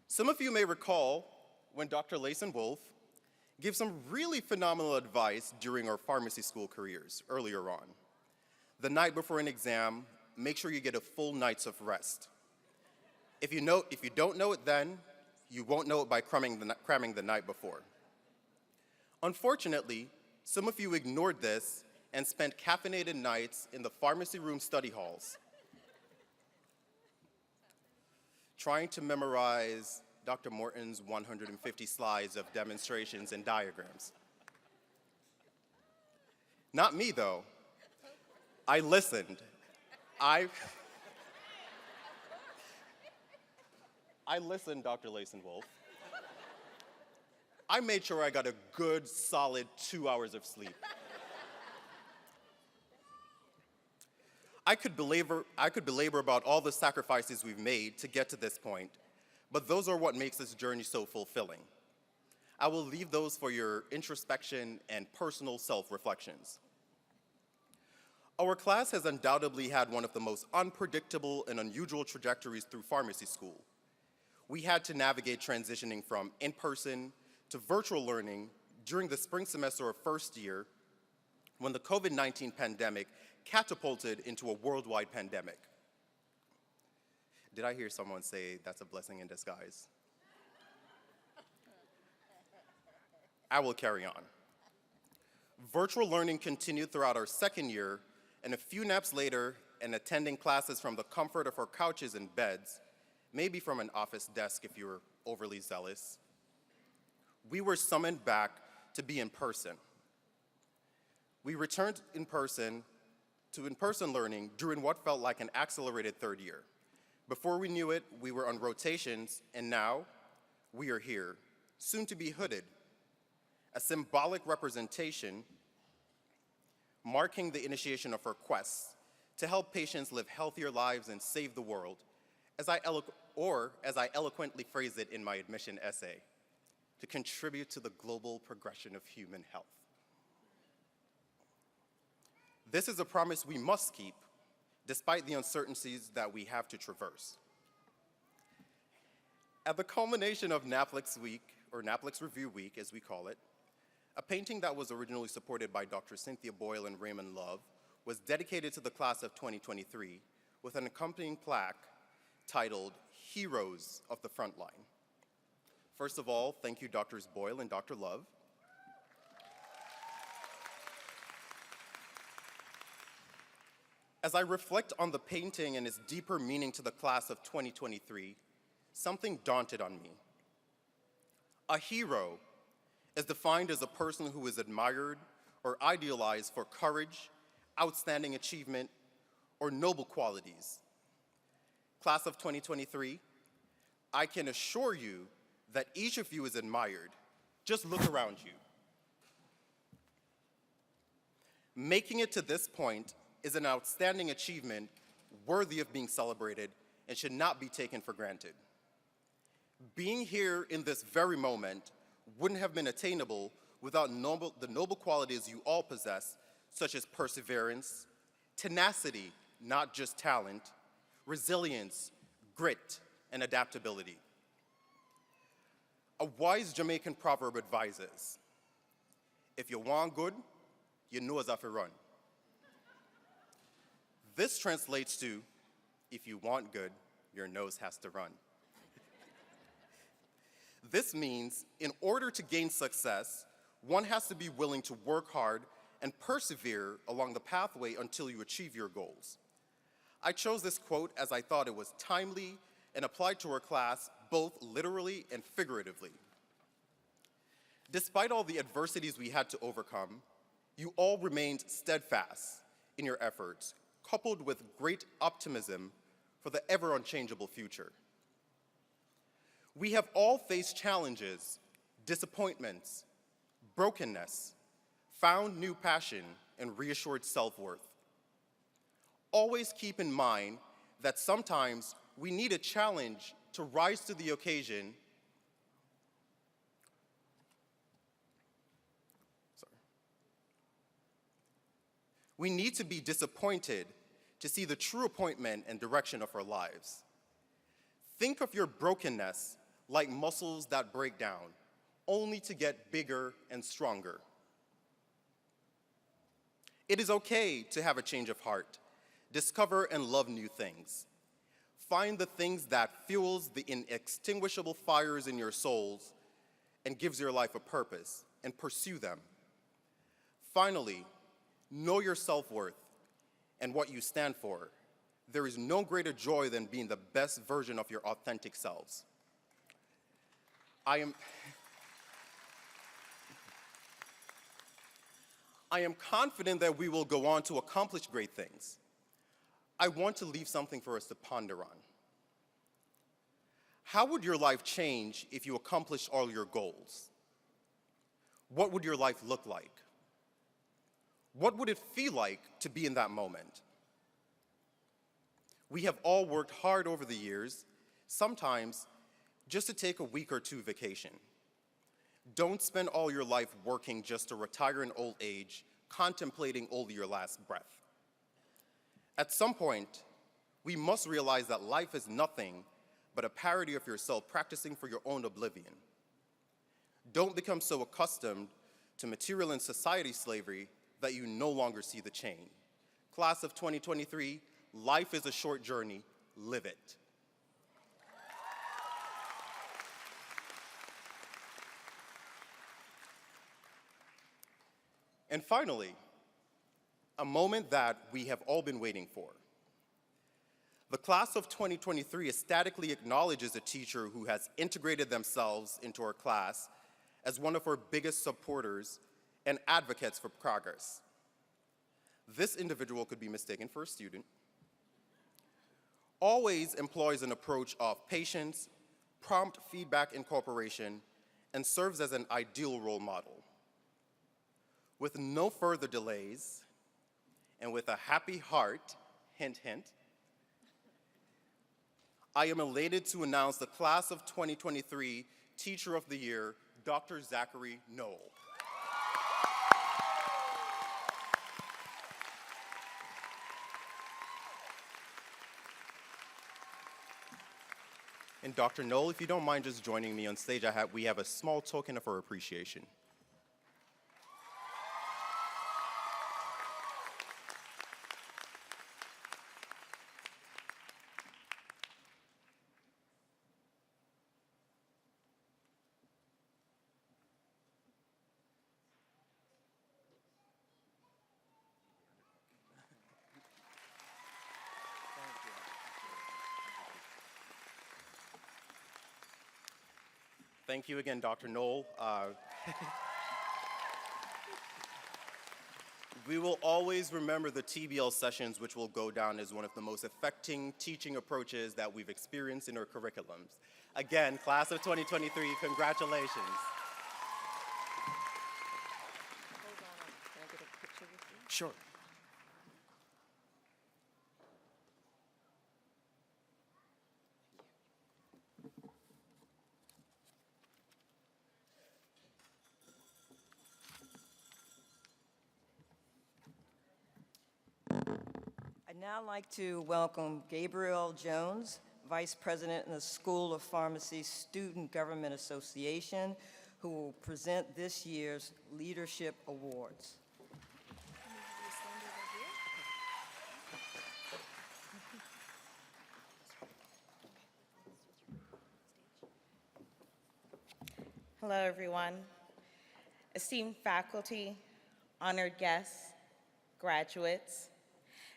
Some of you may recall when Dr. Layson Wolf gave some really phenomenal advice during our pharmacy school careers earlier on. The night before an exam, make sure you get a full night's of rest. If you don't know it then, you won't know it by cramming the night before. Unfortunately, some of you ignored this and spent caffeinated nights in the pharmacy room study halls, trying to memorize Dr. Morton's 150 slides of demonstrations and diagrams. Not me, though. I listened. I listened, Dr. Layson Wolf. I made sure I got a good, solid 2 hours of sleep. I could belabor about all the sacrifices we've made to get to this point, but those are what makes this journey so fulfilling. I will leave those for your introspection and personal self-reflections. Our class has undoubtedly had one of the most unpredictable and unusual trajectories through pharmacy school. We had to navigate transitioning from in-person to virtual learning during the spring semester of first year when the COVID-19 pandemic catapulted into a worldwide pandemic. Did I hear someone say that's a blessing in disguise? I will carry on. Virtual learning continued throughout our second year, and a few naps later, and attending classes from the comfort of our couches and beds, maybe from an office desk if you were overly zealous, we were summoned back to be in person. We returned to in-person learning during what felt like an accelerated third year. Before we knew it, we were on rotations, and now we are here, soon to be hooded, a symbolic representation marking the initiation of our quest to help patients live healthier lives and save the world, as I eloquently phrased it in my admission essay, to contribute to the global progression of human health. This is a promise we must keep, despite the uncertainties that we have to traverse. At the culmination of NAPLEX Week, or NAPLEX Review Week as we call it, a painting that was originally supported by Dr. Cynthia Boyle and Raymond Love was dedicated to the class of 2023 with an accompanying plaque titled Heroes of the Frontline. First of all, thank you, Drs. Boyle and Dr. Love. As I reflect on the painting and its deeper meaning to the class of 2023, something daunted on me. A hero is defined as a person who is admired or idealized for courage, outstanding achievement, or noble qualities. Class of 2023, I can assure you that each of you is admired. Just look around you. Making it to this point is an outstanding achievement worthy of being celebrated and should not be taken for granted. Being here in this very moment wouldn't have been attainable without the noble qualities you all possess, such as perseverance, tenacity, not just talent, resilience, grit, and adaptability. A wise Jamaican proverb advises, if you want good, you know as if you run. This translates to, if you want good, your nose has to run. This means, in order to gain success, one has to be willing to work hard and persevere along the pathway until you achieve your goals. I chose this quote as I thought it was timely and applied to our class both literally and figuratively. Despite all the adversities we had to overcome, you all remained steadfast in your efforts, coupled with great optimism for the ever unchangeable future. We have all faced challenges, disappointments, brokenness, found new passion, and reassured self-worth. Always keep in mind that sometimes we need a challenge to rise to the occasion. We need to be disappointed to see the true appointment and direction of our lives. Think of your brokenness like muscles that break down, only to get bigger and stronger. It is okay to have a change of heart, discover and love new things. Find the things that fuels the inextinguishable fires in your souls and gives your life a purpose, and pursue them. Finally, know your self-worth and what you stand for. There is no greater joy than being the best version of your authentic selves. I am confident that we will go on to accomplish great things. I want to leave something for us to ponder on. How would your life change if you accomplished all your goals? What would your life look like? What would it feel like to be in that moment? We have all worked hard over the years, sometimes just to take a week or two vacation. Don't spend all your life working just to retire in old age, contemplating only your last breath. At some point, we must realize that life is nothing but a parody of yourself practicing for your own oblivion. Don't become so accustomed to material and society slavery that you no longer see the chain. Class of 2023, life is a short journey, live it. And finally, a moment that we have all been waiting for. The class of 2023 ecstatically acknowledges a teacher who has integrated themselves into our class as one of our biggest supporters and advocates for progress. This individual could be mistaken for a student, always employs an approach of patience, prompt feedback incorporation, and serves as an ideal role model. With no further delays, and with a happy heart, hint, hint, I am elated to announce the class of 2023 Teacher of the Year, Dr. Zachary Noel. And Dr. Noel, if you don't mind just joining me on stage, we have a small token of our appreciation. Thank you again, Dr. Noel. We will always remember the TBL sessions, which will go down as one of the most affecting teaching approaches that we've experienced in our curriculums. Again, class of 2023, congratulations. Hold on, can I get a picture with you? Sure. I'd now like to welcome Gabriel Jones, Vice President in the School of Pharmacy Student Government Association, who will present this year's Leadership Awards. Hello, everyone. Esteemed faculty, honored guests, graduates,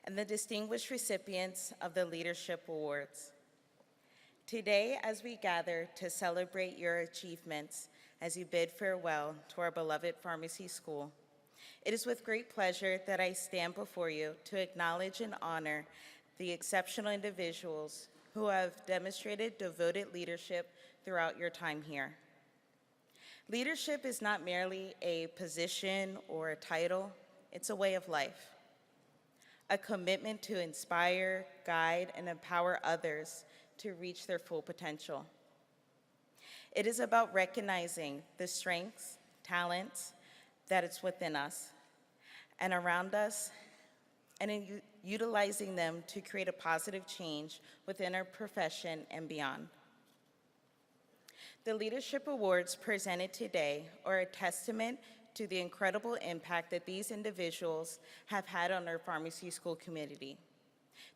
and the distinguished recipients of the Leadership Awards. Today, as we gather to celebrate your achievements, as you bid farewell to our beloved pharmacy school, it is with great pleasure that I stand before you to acknowledge and honor the exceptional individuals who have demonstrated devoted leadership throughout your time here. Leadership is not merely a position or a title, it's a way of life, a commitment to inspire, guide, and empower others to reach their full potential. It is about recognizing the strengths, talents that is within us and around us, and in utilizing them to create a positive change within our profession and beyond. The Leadership Awards presented today are a testament to the incredible impact that these individuals have had on our pharmacy school community.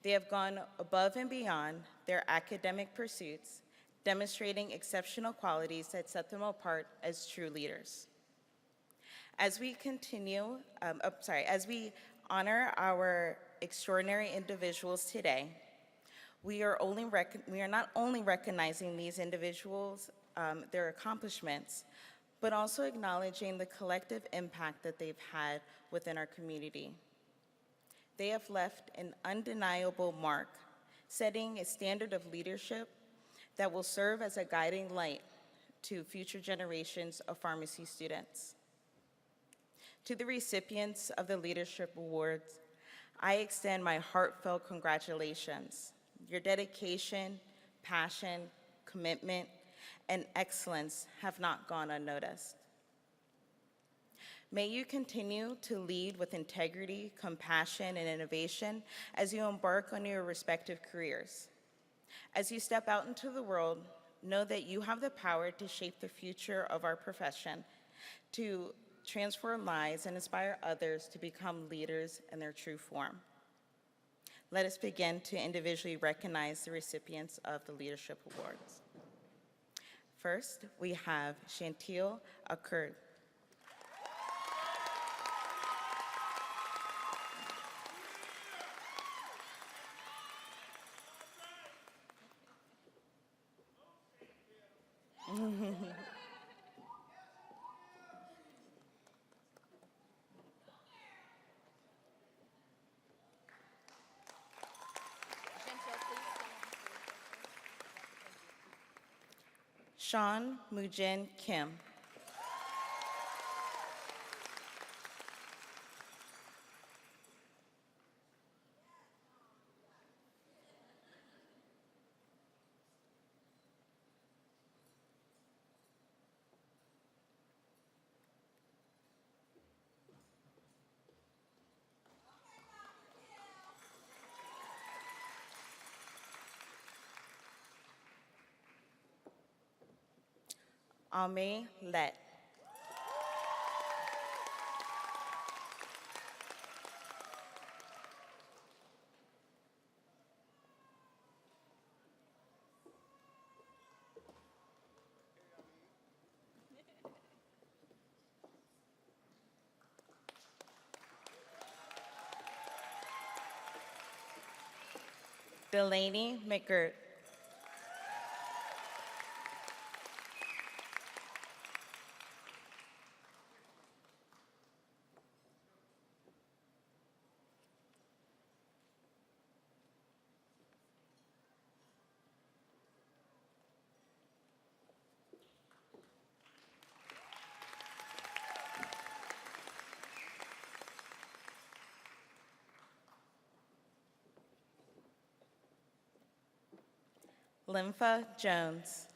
They have gone above and beyond their academic pursuits, demonstrating exceptional qualities that set them apart as true leaders. As we honor our extraordinary individuals today, we are not only recognizing these individuals, their accomplishments, but also acknowledging the collective impact that they've had within our community. They have left an undeniable mark, setting a standard of leadership that will serve as a guiding light to future generations of pharmacy students. To the recipients of the Leadership Awards, I extend my heartfelt congratulations. Your dedication, passion, commitment, and excellence have not gone unnoticed. May you continue to lead with integrity, compassion, and innovation as you embark on your respective careers. As you step out into the world, know that you have the power to shape the future of our profession, to transform lives and inspire others to become leaders in their true form. Let us begin to individually recognize the recipients of the Leadership Awards. First, we have Chantil Akkerd. Sean Mujin Kim. Ame Let. Delaney McGirt. Lympha Jones.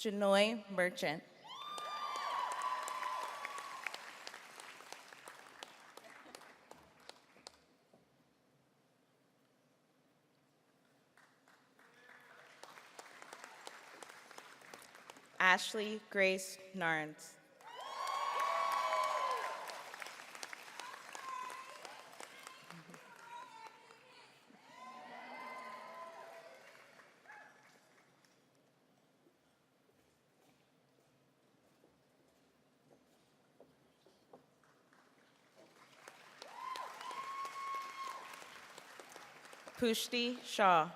Janoy Merchant. Ashley Grace Narns. Pushti Shah.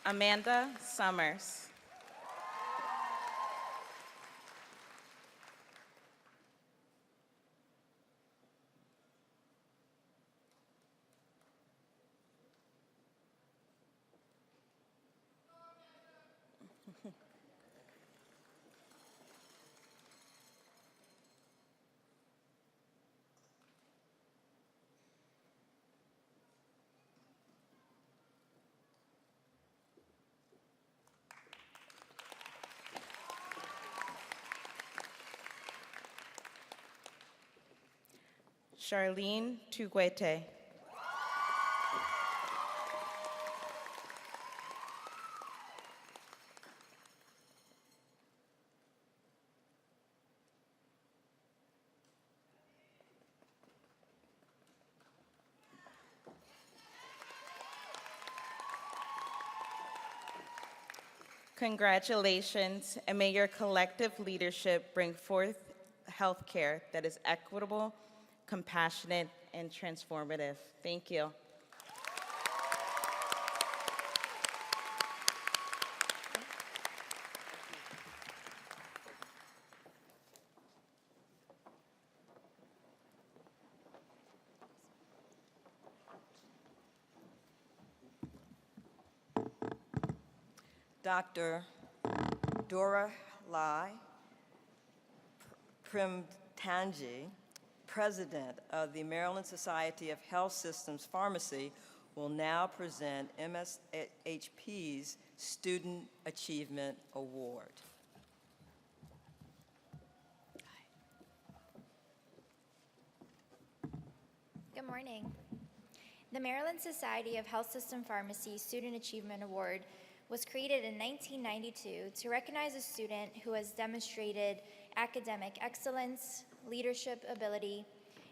Amanda Summers. Charlene Tuguete. Congratulations, and may your collective leadership bring forth healthcare that is equitable, compassionate, and transformative. Thank you. Dr. Dora Lai Primtanji, President of the Maryland Society of Health Systems Pharmacy, will now present MSHP's Student Achievement Award. Good morning. The Maryland Society of Health System Pharmacy Student Achievement Award was created in 1992 to recognize a student who has demonstrated academic excellence, leadership ability,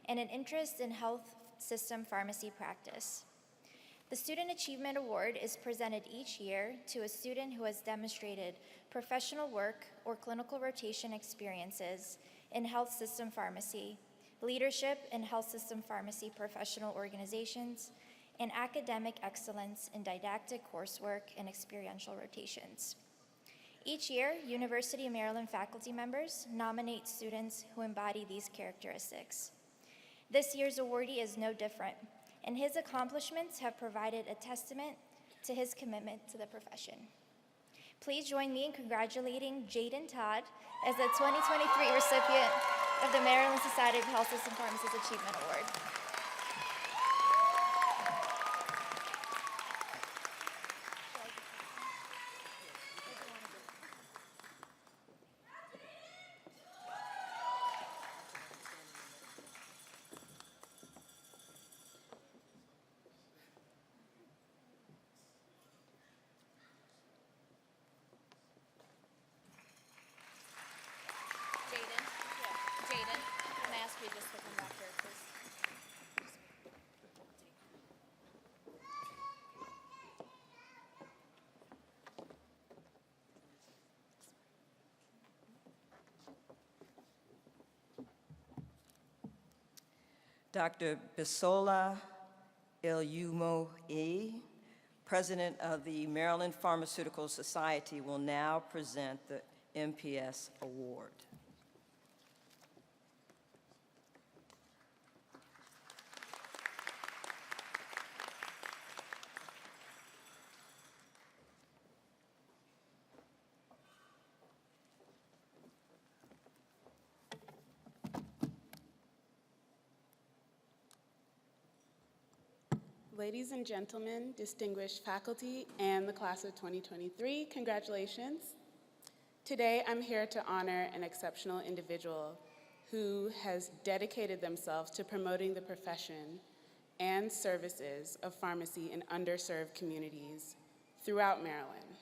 and an interest in health system pharmacy practice. The Student Achievement Award is presented each year to a student who has demonstrated professional work or clinical rotation experiences in health system pharmacy, leadership in health system pharmacy professional organizations, and academic excellence in didactic coursework and experiential rotations. Each year, University of Maryland faculty members nominate students who embody these characteristics. This year's awardee is no different, and his accomplishments have provided a testament to his commitment to the profession. Please join me in congratulating Jaden Todd as the 2023 recipient of the Maryland Society of Health System Pharmacists Achievement Award. Jaden, can I ask you just to come back here, please? Dr. Bisola Ilyumo-E, President of the Maryland Pharmaceutical Society, will now present the MPS Award. Ladies and gentlemen, distinguished faculty, and the class of 2023, congratulations. Today, I'm here to honor an exceptional individual who has dedicated themselves to promoting the profession and services of pharmacy in underserved communities throughout Maryland.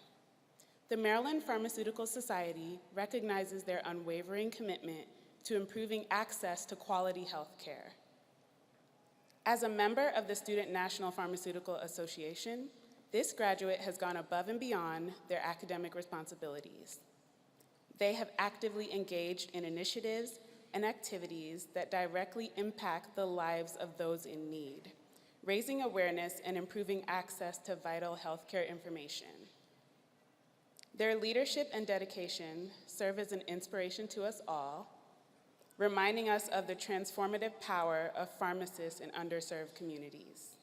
The Maryland Pharmaceutical Society recognizes their unwavering commitment to improving access to quality health care. As a member of the Student National Pharmaceutical Association, this graduate has gone above and beyond their academic responsibilities. They have actively engaged in initiatives and activities that directly impact the lives of those in need, raising awareness and improving access to vital healthcare information. Their leadership and dedication serve as an inspiration to us all, reminding us of the transformative power of pharmacists in underserved communities.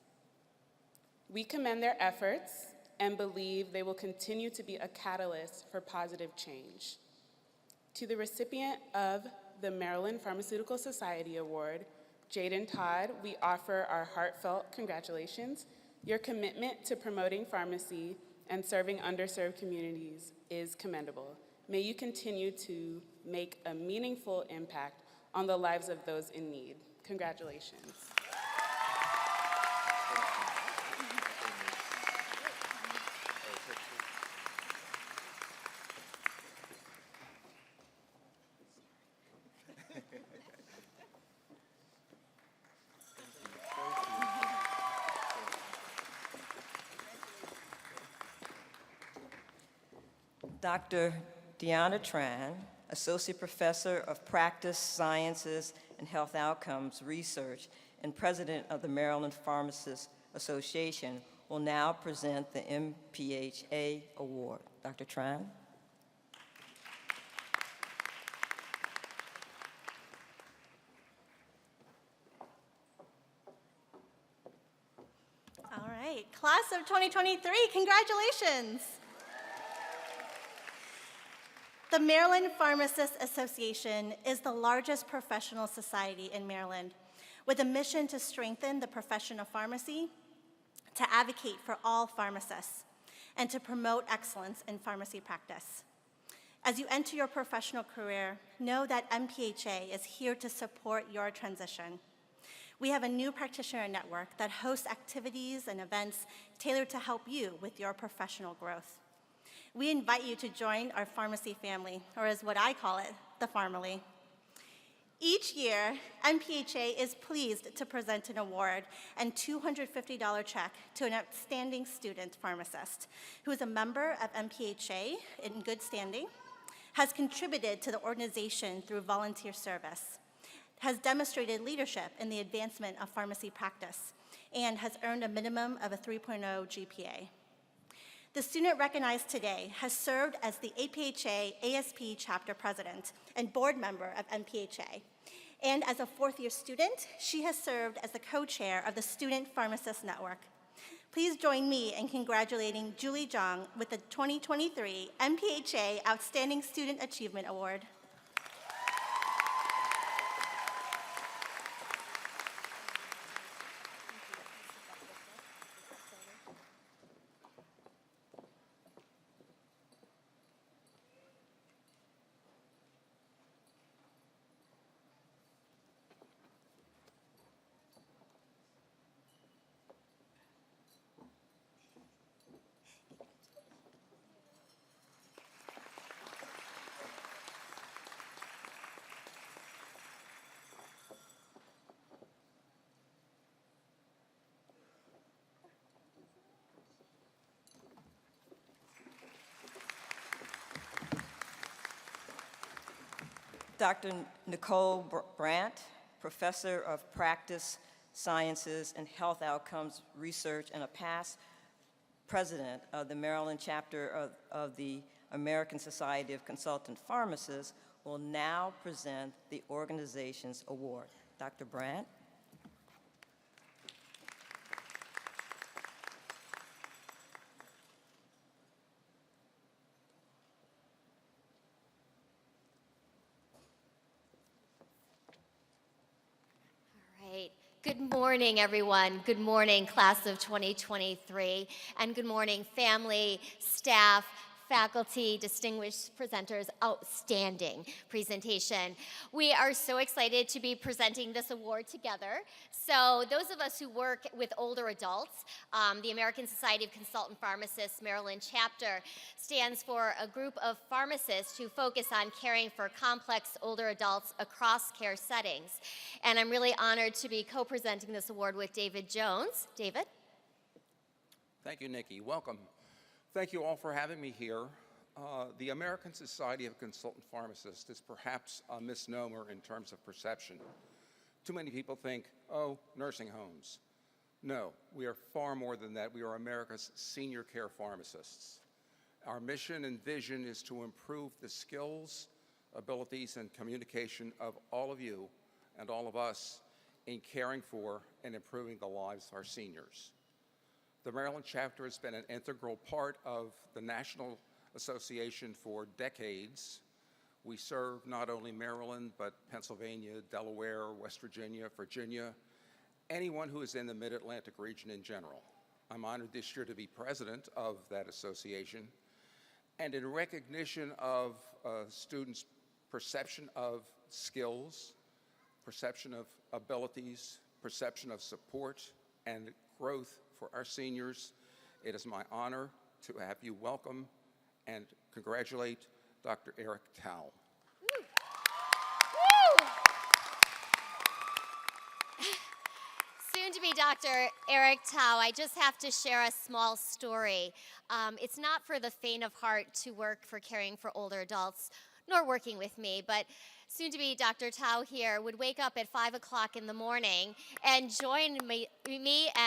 We commend their efforts and believe they will continue to be a catalyst for positive change. To the recipient of the Maryland Pharmaceutical Society Award, Jaden Todd, we offer our heartfelt congratulations. Your commitment to promoting pharmacy and serving underserved communities is commendable. May you continue to make a meaningful impact on the lives of those in need. Congratulations. Dr. Deanna Tran, Associate Professor of Practice Sciences and Health Outcomes Research and President of the Maryland Pharmacists Association, will now present the MPHA Award. Dr. Tran. All right, class of 2023, congratulations. The Maryland Pharmacists Association is the largest professional society in Maryland with a mission to strengthen the profession of pharmacy, to advocate for all pharmacists, and to promote excellence in pharmacy practice. As you enter your professional career, know that MPHA is here to support your transition. We have a new practitioner network that hosts activities and events tailored to help you with your professional growth. We invite you to join our pharmacy family, or as what I call it, the Pharmily. Each year, MPHA is pleased to present an award and $250 check to an outstanding student pharmacist who is a member of MPHA in good standing, has contributed to the organization through volunteer service, has demonstrated leadership in the advancement of pharmacy practice, and has earned a minimum of a 3.0 GPA. The student recognized today has served as the APHA ASP chapter president and board member of MPHA. And as a fourth-year student, she has served as the co-chair of the Student Pharmacist Network. Please join me in congratulating Julie Zhang with the 2023 MPHA Outstanding Student Achievement Award. Dr. Nicole Brandt, Professor of Practice Sciences and Health Outcomes Research and a past president of the Maryland chapter of the American Society of Consultant Pharmacists, will now present the organization's award. Dr. Brandt. Good morning, everyone. Good morning, class of 2023. And good morning, family, staff, faculty, distinguished presenters, outstanding presentation. We are so excited to be presenting this award together. So those of us who work with older adults, the American Society of Consultant Pharmacists Maryland chapter stands for a group of pharmacists who focus on caring for complex older adults across care settings. And I'm really honored to be co-presenting this award with David Jones. David? Thank you, Nikki. Welcome. Thank you all for having me here. The American Society of Consultant Pharmacists is perhaps a misnomer in terms of perception. Too many people think, oh, nursing homes. No, we are far more than that. We are America's senior care pharmacists. Our mission and vision is to improve the skills, abilities, and communication of all of you and all of us in caring for and improving the lives of our seniors. The Maryland chapter has been an integral part of the National Association for decades. We serve not only Maryland, but Pennsylvania, Delaware, West Virginia, anyone who is in the Mid-Atlantic region in general. I'm honored this year to be president of that association. And in recognition of students' perception of skills, perception of abilities, perception of support, and growth for our seniors, it is my honor to have you welcome and congratulate Dr. Eric Tao. Soon to be Dr. Eric Tao, I just have to share a small story. It's not for the faint of heart to work for caring for older adults, nor working with me, but soon to be Dr. Tao here would wake up at 5 o'clock in the morning and join me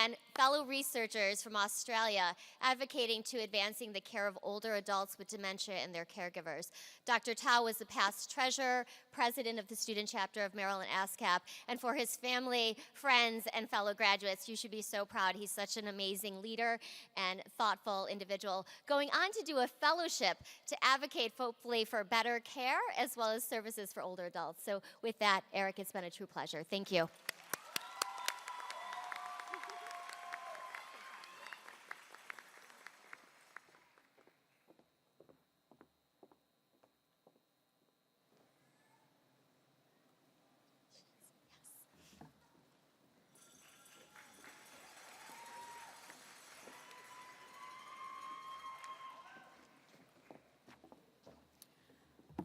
and fellow researchers from Australia advocating to advancing the care of older adults with dementia and their caregivers. Dr. Tao was the past treasurer, president of the student chapter of Maryland ASCAP, and for his family, friends, and fellow graduates, you should be so proud. He's such an amazing leader and thoughtful individual, going on to do a fellowship to advocate hopefully for better care as well as services for older adults. So with that, Eric, it's been a true pleasure. Thank you.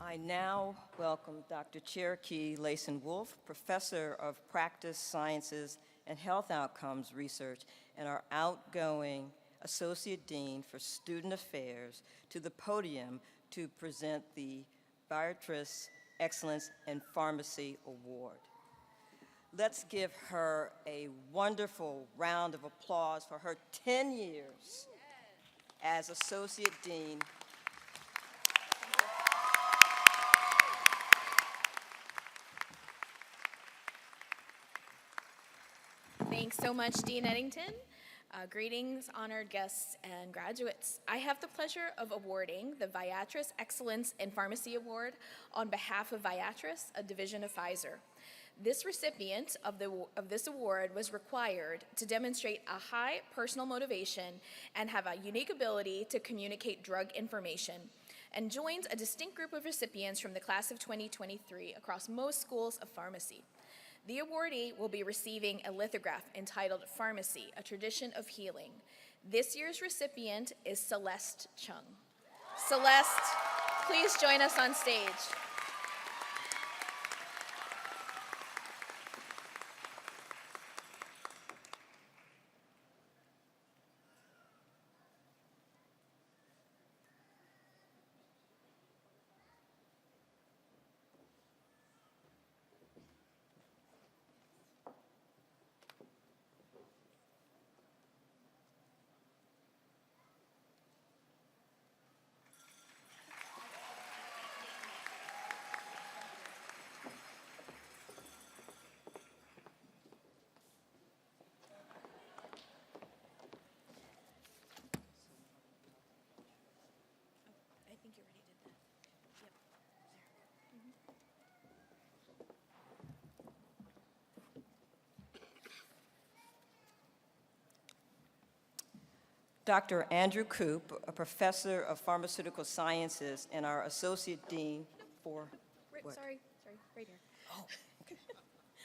I now welcome Dr. Cherokee Layson-Wolf, Professor of Practice Sciences and Health Outcomes Research, and our outgoing Associate Dean for Student Affairs, to the podium to present the Viatris Excellence in Pharmacy Award. Let's give her a wonderful round of applause for her 10 years as Associate Dean. Thanks so much, Dean Eddington. Greetings, honored guests and graduates. I have the pleasure of awarding the Viatris Excellence in Pharmacy Award on behalf of Viatris, a division of Pfizer. This recipient of this award was required to demonstrate a high personal motivation and have a unique ability to communicate drug information, and joins a distinct group of recipients from the class of 2023 across most schools of pharmacy. The awardee will be receiving a lithograph entitled Pharmacy, A Tradition of Healing. This year's recipient is Celeste Chung. Celeste, please join us on stage. Dr. Andrew Koop, a professor of pharmaceutical sciences and our associate dean for, what? Sorry, right here.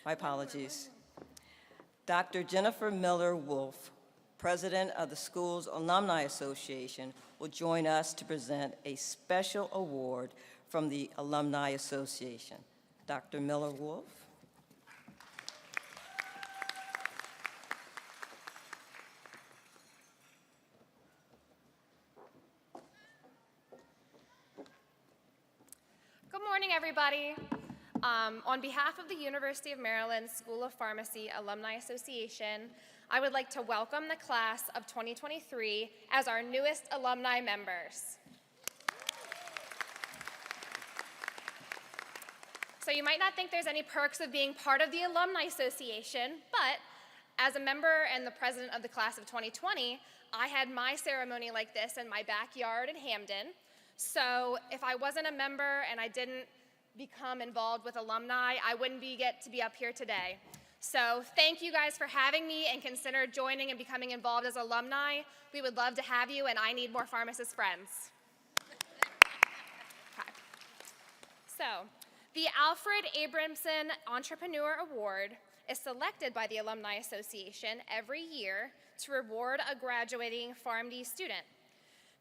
My apologies. Dr. Jennifer Miller Wolf, president of the school's Alumni Association, will join us to present a special award from the Alumni Association. Dr. Miller Wolf. Good morning, everybody. On behalf of the University of Maryland School of Pharmacy Alumni Association, I would like to welcome the class of 2023 as our newest alumni members. So you might not think there's any perks of being part of the Alumni Association, but as a member and the president of the class of 2020, I had my ceremony like this in my backyard in Hamden. So if I wasn't a member and I didn't become involved with alumni, I wouldn't get to be up here today. So thank you guys for having me, and consider joining and becoming involved as alumni. We would love to have you, and I need more pharmacist friends. Okay. So the Alfred Abramson Entrepreneur Award is selected by the Alumni Association every year to reward a graduating PharmD student.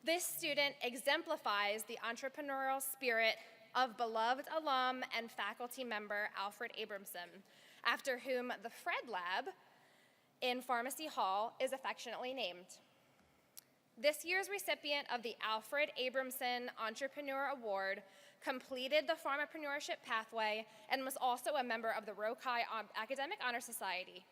This student exemplifies the entrepreneurial spirit of beloved alum and faculty member Alfred Abramson, after whom the Fred Lab in Pharmacy Hall is affectionately named. This year's recipient of the Alfred Abramson Entrepreneur Award completed the pharmapreneurship pathway and was also a member of the Rokai Academic Honor Society.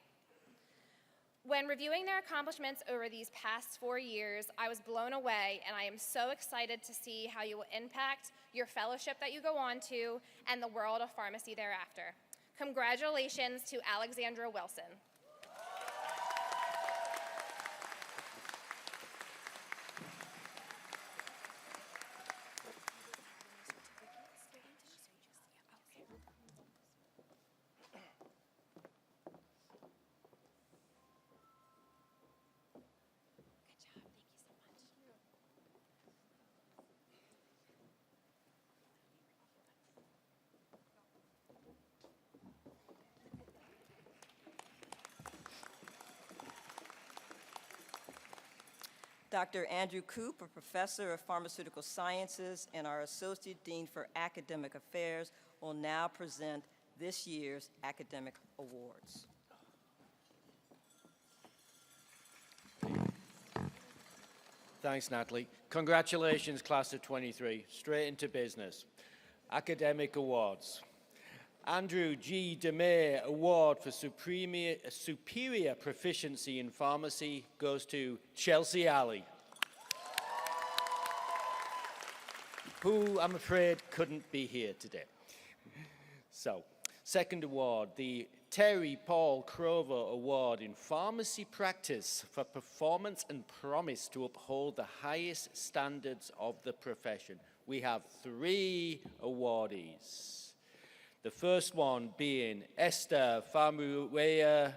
When reviewing their accomplishments over these past 4 years, I was blown away, and I am so excited to see how you will impact your fellowship that you go on to and the world of pharmacy thereafter. Congratulations to Alexandra Wilson. Dr. Andrew Koop, a professor of pharmaceutical sciences and our associate dean for academic affairs, will now present this year's academic awards. Thanks, Natalie. Congratulations, class of 23. Straight into business. Academic awards. Andrew G. DeMay Award for Superior Proficiency in Pharmacy goes to Chelsea Alley, who I'm afraid couldn't be here today. So, second award, the Terry Paul Crover Award in Pharmacy Practice for performance and promise to uphold the highest standards of the profession. We have 3 awardees. The first one being Esther Famuea.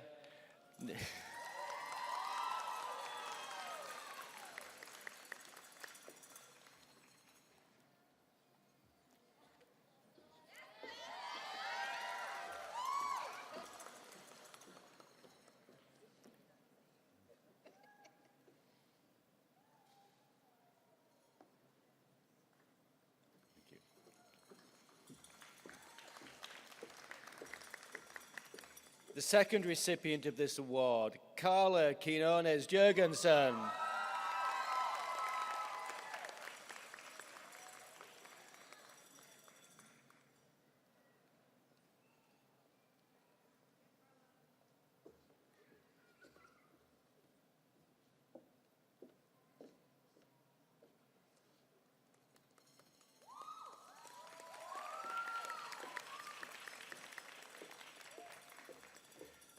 The second recipient of this award, Carla Quinones Jurgensen.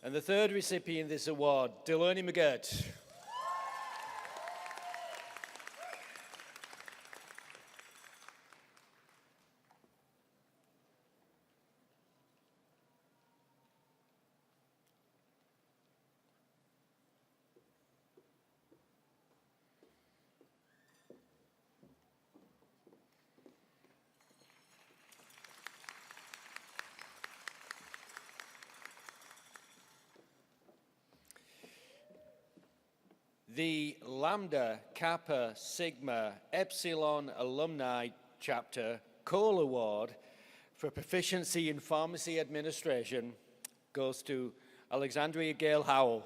And the third recipient of this award, Delaney McGirt. the Lambda Kappa Sigma Epsilon Alumni Chapter Cole Award for Proficiency in Pharmacy Administration goes to Alexandria Gale Howell.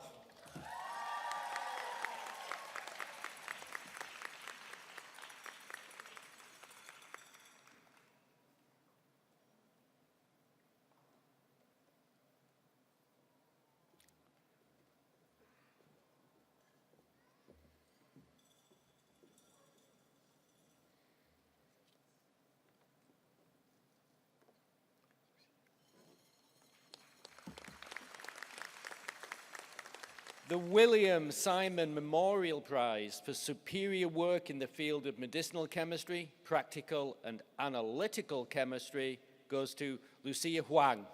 The William Simon Memorial Prize for superior work in the field of medicinal chemistry, practical and analytical chemistry goes to Lucia Huang.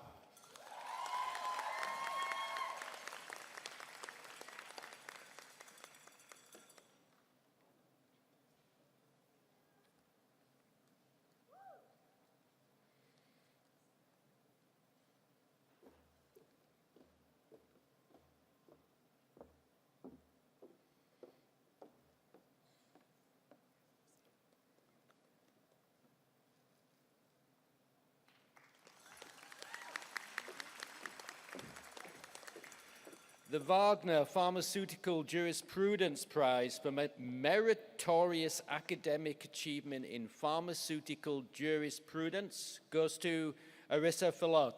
The Wagner Pharmaceutical Jurisprudence Prize for meritorious academic achievement in pharmaceutical jurisprudence goes to Arissa Filot.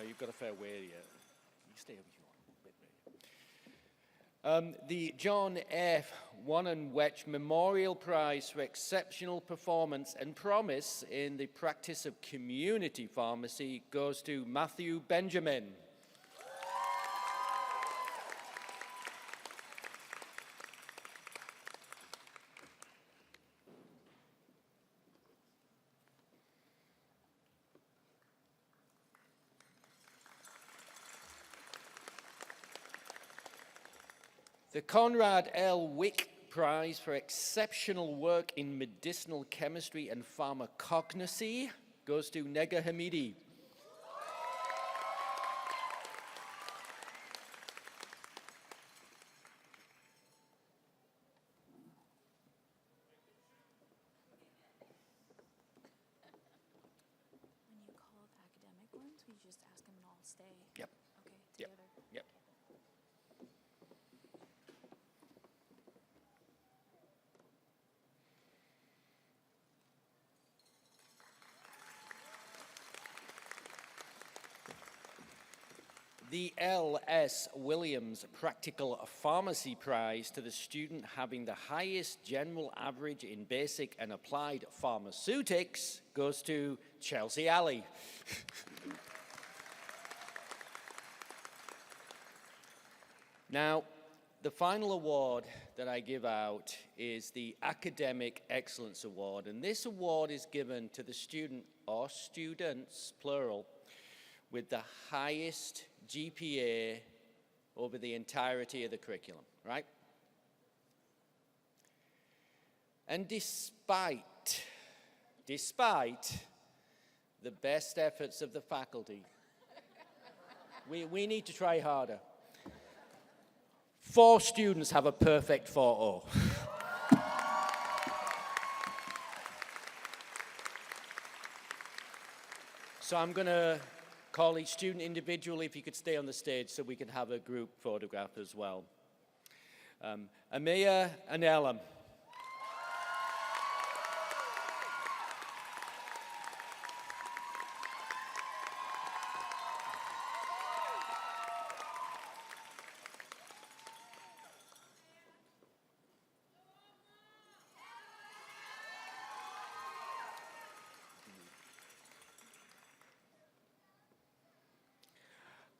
You've got a fair way here. You stay over here. The John F. Wannenwetch Memorial Prize for Exceptional Performance and Promise in the Practice of Community Pharmacy goes to Matthew Benjamin. The Conrad L. Wick Prize for Exceptional Work in Medicinal Chemistry and Pharmacognosy goes to Nega Hamidi. When you call the academic ones, we just ask them to all stay. Yep. Okay, Yep. together. Yep. The L.S. Williams Practical Pharmacy Prize to the student having the highest general average in basic and applied pharmaceutics goes to Chelsea Alley. Now, the final award that I give out is the Academic Excellence Award, and this award is given to the student or students, plural, with the highest GPA over the entirety of the curriculum, right? And despite the best efforts of the faculty, we need to try harder. 4 students have a perfect 4.0. So I'm going to call each student individually, if you could stay on the stage so we can have a group photograph as well. Amaya and Elam.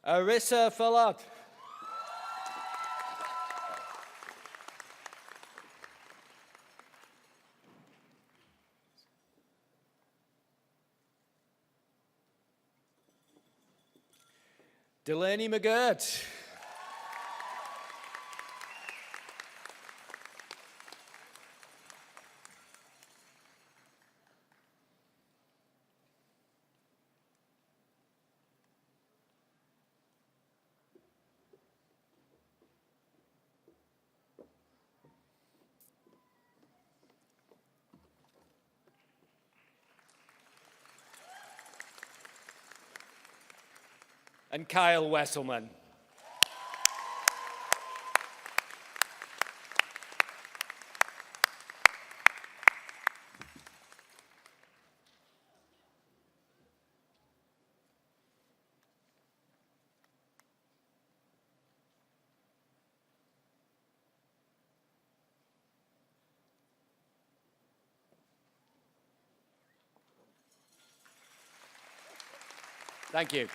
Arissa Falat. Delaney McGirt. And Kyle Wesselman. Thank you.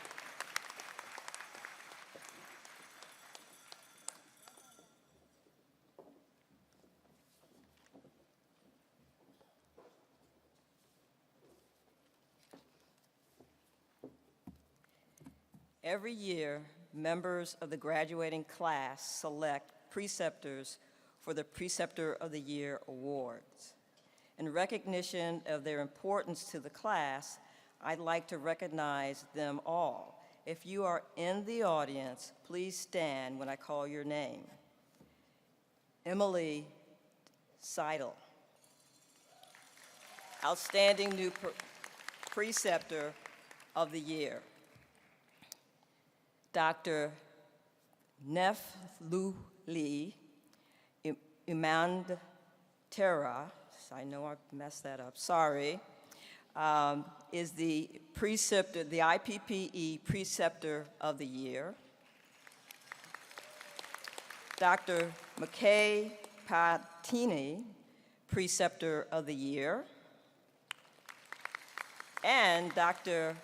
Every year, members of the graduating class select preceptors for the Preceptor of the Year awards. In recognition of their importance to the class, I'd like to recognize them all. If you are in the audience, please stand when I call your name. Emily Seidel, Outstanding New Preceptor of the Year. Dr. Nefluli Imandera, I know I messed that up, sorry, is the preceptor, the IPPE Preceptor of the Year. Dr. McKay Patini, Preceptor of the Year. And Dr.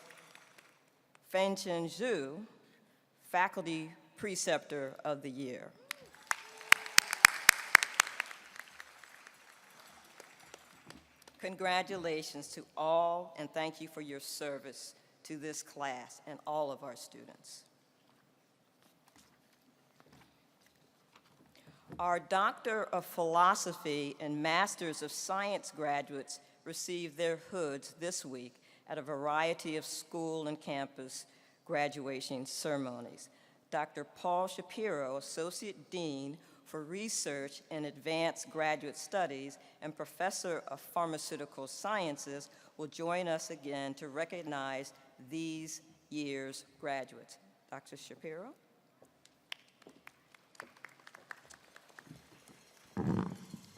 Fengchen Zhu, Faculty Preceptor of the Year. Congratulations to all, and thank you for your service to this class and all of our students. Our Doctor of Philosophy and Masters of Science graduates received their hoods this week at a variety of school and campus graduation ceremonies. Dr. Paul Shapiro, Associate Dean for Research and Advanced Graduate Studies and Professor of Pharmaceutical Sciences, will join us again to recognize these year's graduates. Dr. Shapiro.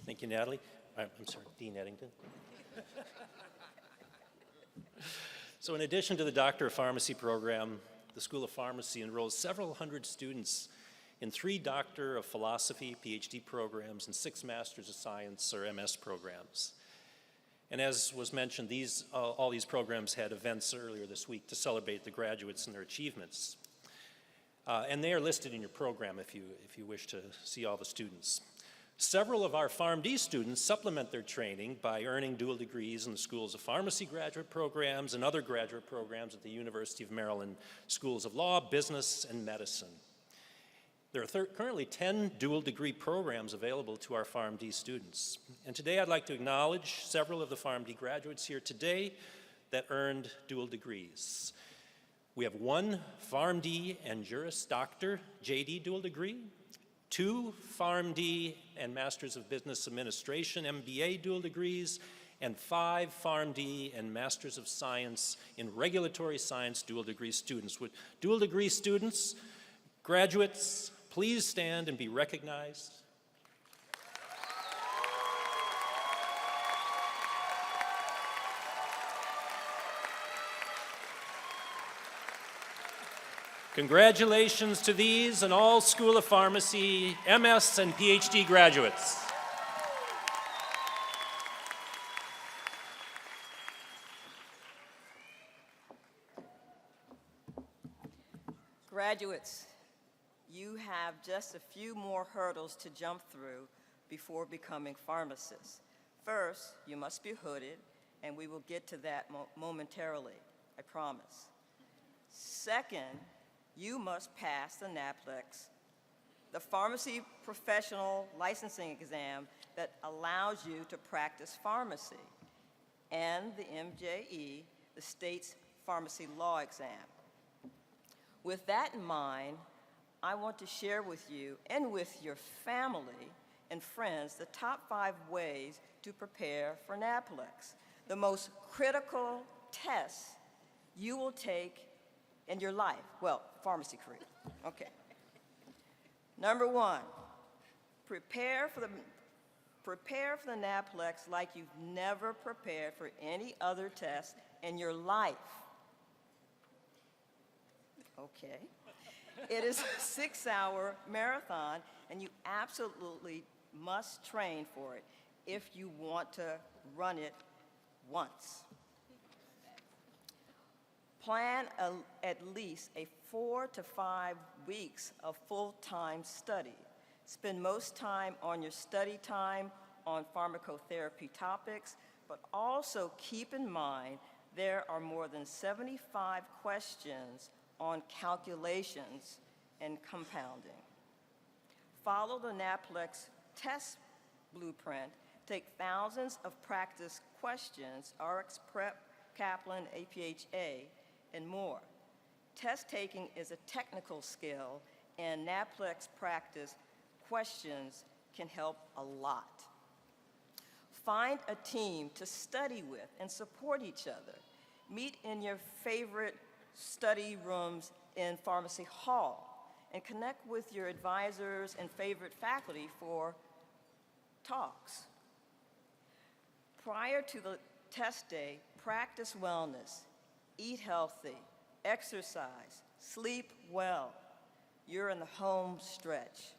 Thank you, Natalie. I'm sorry, Dean Eddington. So in addition to the Doctor of Pharmacy program, the School of Pharmacy enrolls several hundred students in 3 Doctor of Philosophy, PhD programs, and 6 Masters of Science, or MS programs. And as was mentioned, all these programs had events earlier this week to celebrate the graduates and their achievements. And they are listed in your program if you wish to see all the students. Several of our PharmD students supplement their training by earning dual degrees in the Schools of Pharmacy graduate programs and other graduate programs at the University of Maryland Schools of Law, Business, and Medicine. There are currently 10 dual degree programs available to our PharmD students. And today I'd like to acknowledge several of the PharmD graduates here today that earned dual degrees. We have 1 PharmD and Juris Doctor, JD dual degree, 2 PharmD and Masters of Business Administration, MBA dual degrees, and 5 PharmD and Masters of Science in Regulatory Science dual degree students. With dual degree students, graduates, please stand and be recognized. Congratulations to these and all School of Pharmacy, MS, and PhD graduates. Graduates, you have just a few more hurdles to jump through before becoming pharmacists. First, you must be hooded, and we will get to that momentarily, I promise. Second, you must pass the NAPLEX, the Pharmacy Professional Licensing Exam that allows you to practice pharmacy, and the MJE, the state's pharmacy law exam. With that in mind, I want to share with you and with your family and friends the top 5 ways to prepare for NAPLEX, the most critical test you will take in your life. Well, pharmacy career. Okay. Number 1, prepare for the NAPLEX like you've never prepared for any other test in your life. Okay. It is a 6-hour marathon, and you absolutely must train for it if you want to run it once. Plan at least a 4 to 5 weeks of full-time study. Spend most time on your study time on pharmacotherapy topics, but also keep in mind there are more than 75 questions on calculations and compounding. Follow the NAPLEX test blueprint. Take thousands of practice questions, RX Prep, Kaplan, APHA, and more. Test taking is a technical skill, and NAPLEX practice questions can help a lot. Find a team to study with and support each other. Meet in your favorite study rooms in Pharmacy Hall and connect with your advisors and favorite faculty for talks. Prior to the test day, practice wellness, eat healthy, exercise, sleep well. You're in the home stretch.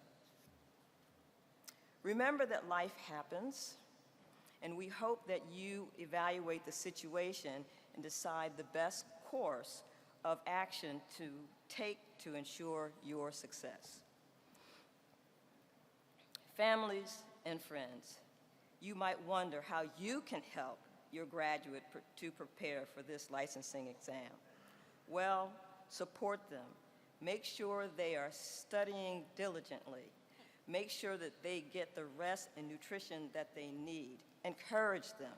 Remember that life happens, and we hope that you evaluate the situation and decide the best course of action to take to ensure your success. Families and friends, you might wonder how you can help your graduate to prepare for this licensing exam. Well, support them. Make sure they are studying diligently. Make sure that they get the rest and nutrition that they need. Encourage them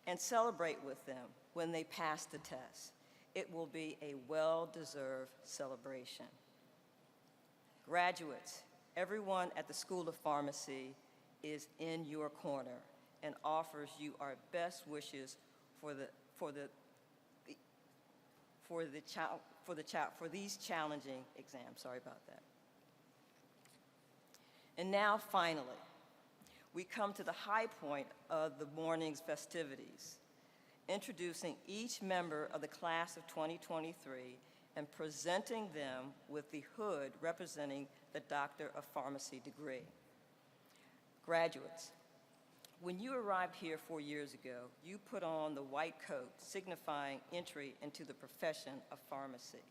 and celebrate with them when they pass the test. It will be a well-deserved celebration. Graduates, everyone at the School of Pharmacy is in your corner and offers you our best wishes for these challenging exams. Sorry about that. And now, finally, we come to the high point of the morning's festivities, introducing each member of the class of 2023 and presenting them with the hood representing the Doctor of Pharmacy degree. Graduates, when you arrived here 4 years ago, you put on the white coat signifying entry into the profession of pharmacy.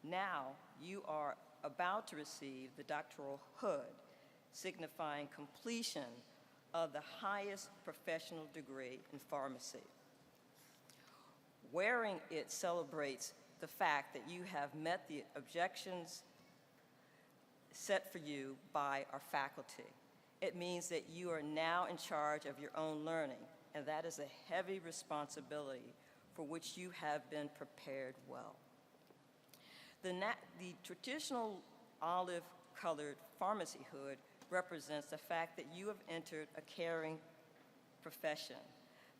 Now you are about to receive the doctoral hood, signifying completion of the highest professional degree in pharmacy. Wearing it celebrates the fact that you have met the objections set for you by our faculty. It means that you are now in charge of your own learning, and that is a heavy responsibility for which you have been prepared well. The traditional olive-colored pharmacy hood represents the fact that you have entered a caring profession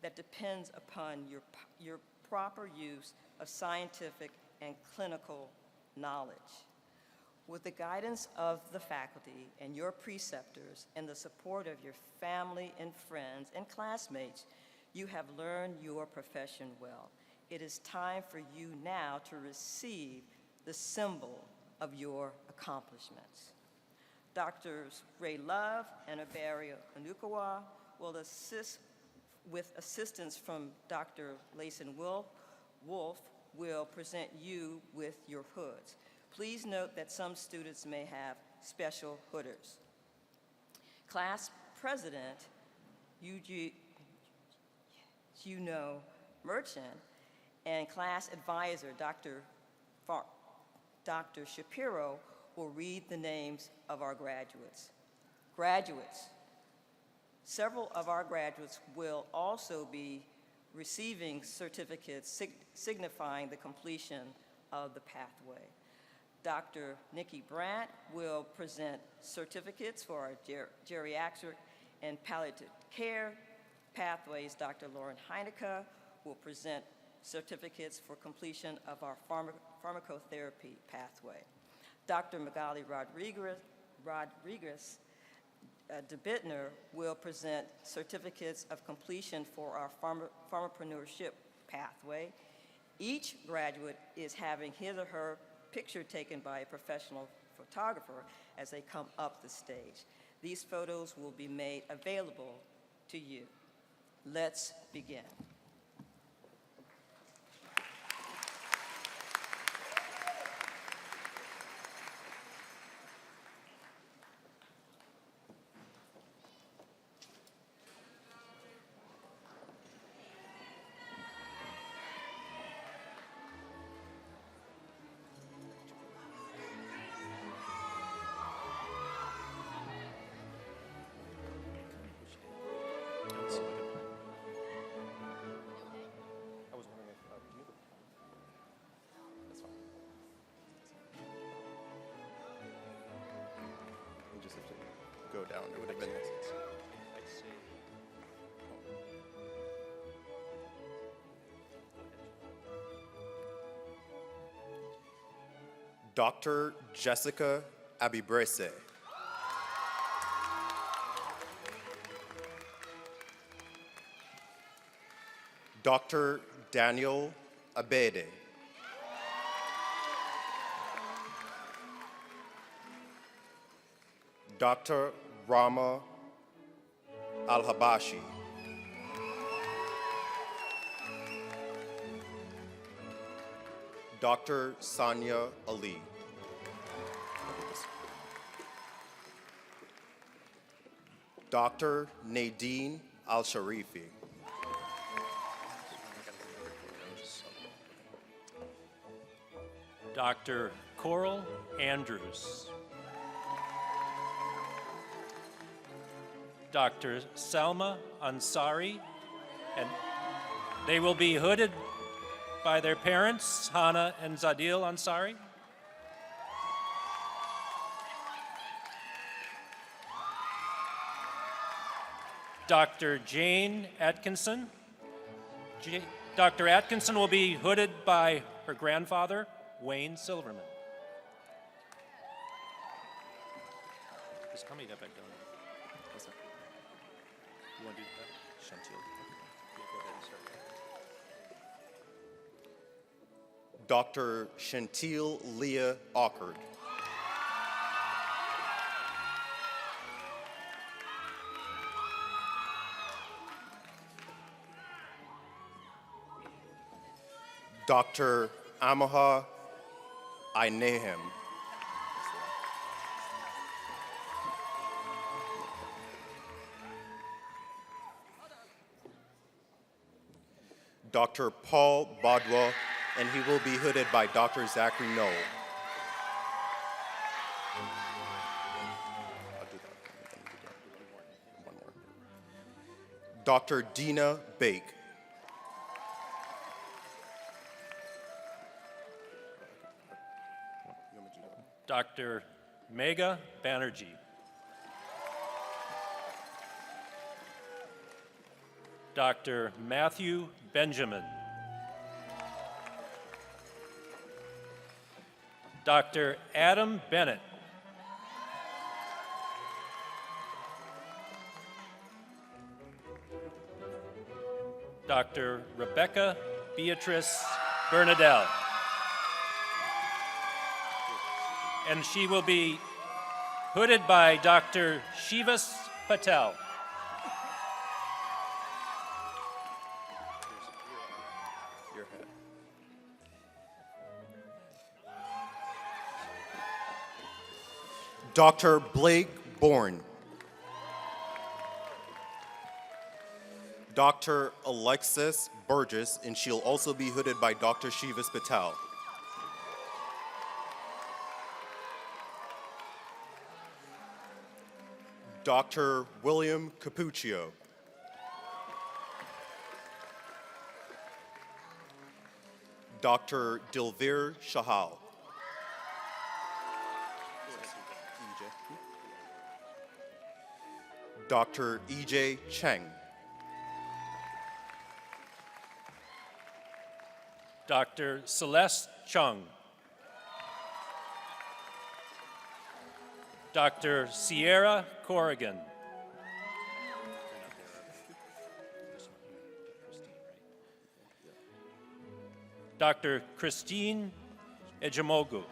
that depends upon your proper use of scientific and clinical knowledge. With the guidance of the faculty and your preceptors and the support of your family and friends and classmates, you have learned your profession well. It is time for you now to receive the symbol of your accomplishments. Doctors Ray Love and Abaria Onukawa will assist with assistance from Dr. Layson Wolf will present you with your hoods. Please note that some students may have special hooders. Class President Merchant and Class Advisor Dr. Dr. Shapiro will read the names of our graduates. Graduates, several of our graduates will also be receiving certificates signifying the completion of the pathway. Dr. Nikki Brandt will present certificates for our geriatric and palliative care pathways. Dr. Lauren Heineke will present certificates for completion of our pharmacotherapy pathway. Dr. Magali Rodriguez de Bittner will present certificates of completion for our pharmapreneurship pathway. Each graduate is having his or her picture taken by a professional photographer as they come up the stage. These photos will be made available to you. Let's begin. Go down, it would have been nice. Dr. Jessica Abibrese. Dr. Daniel Abede. Dr. Rama Al-Habashi. Dr. Sanya Ali. Dr. Nadine Al-Sharifi. Dr. Coral Andrews. Dr. Salma Ansari, and they will be hooded by their parents, Hana and Zadil Ansari. Dr. Jane Atkinson. Dr. Atkinson will be hooded by her grandfather, Wayne Silverman. Just coming up back down. You want to do that? Chantil? Yeah, go ahead and start. Dr. Chantil Leah Ockard. Dr. Amaha Ainehem. Dr. Paul Badwa, and he will be hooded by Dr. Zachary Knoll. I'll do that. One more. Dr. Dina Bake. Dr. Megha Banerjee. Dr. Matthew Benjamin. Dr. Adam Bennett. Dr. Rebecca Beatrice Bernadelle. And she will be hooded by Dr. Shivas Patel. Your head. Dr. Blake Bourne. Dr. Alexis Burgess, and she'll also be hooded by Dr. Shivas Patel. Dr. William Capuccio. Dr. Dilvir Shahal. Dr. E.J. Cheng. Dr. Celeste Chung. Dr. Sierra Corrigan. Dr. Christine Ejamogu.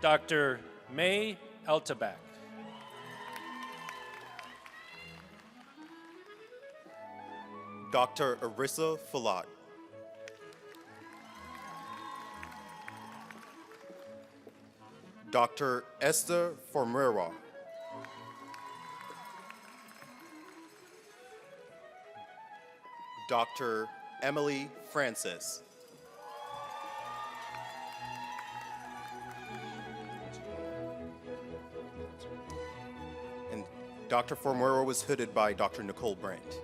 Dr. May Eltabak. Dr. Arissa Falat. Dr. Esther Formera. Dr. Emily Francis. And Dr. Formera was hooded by Dr. Nicole Brandt.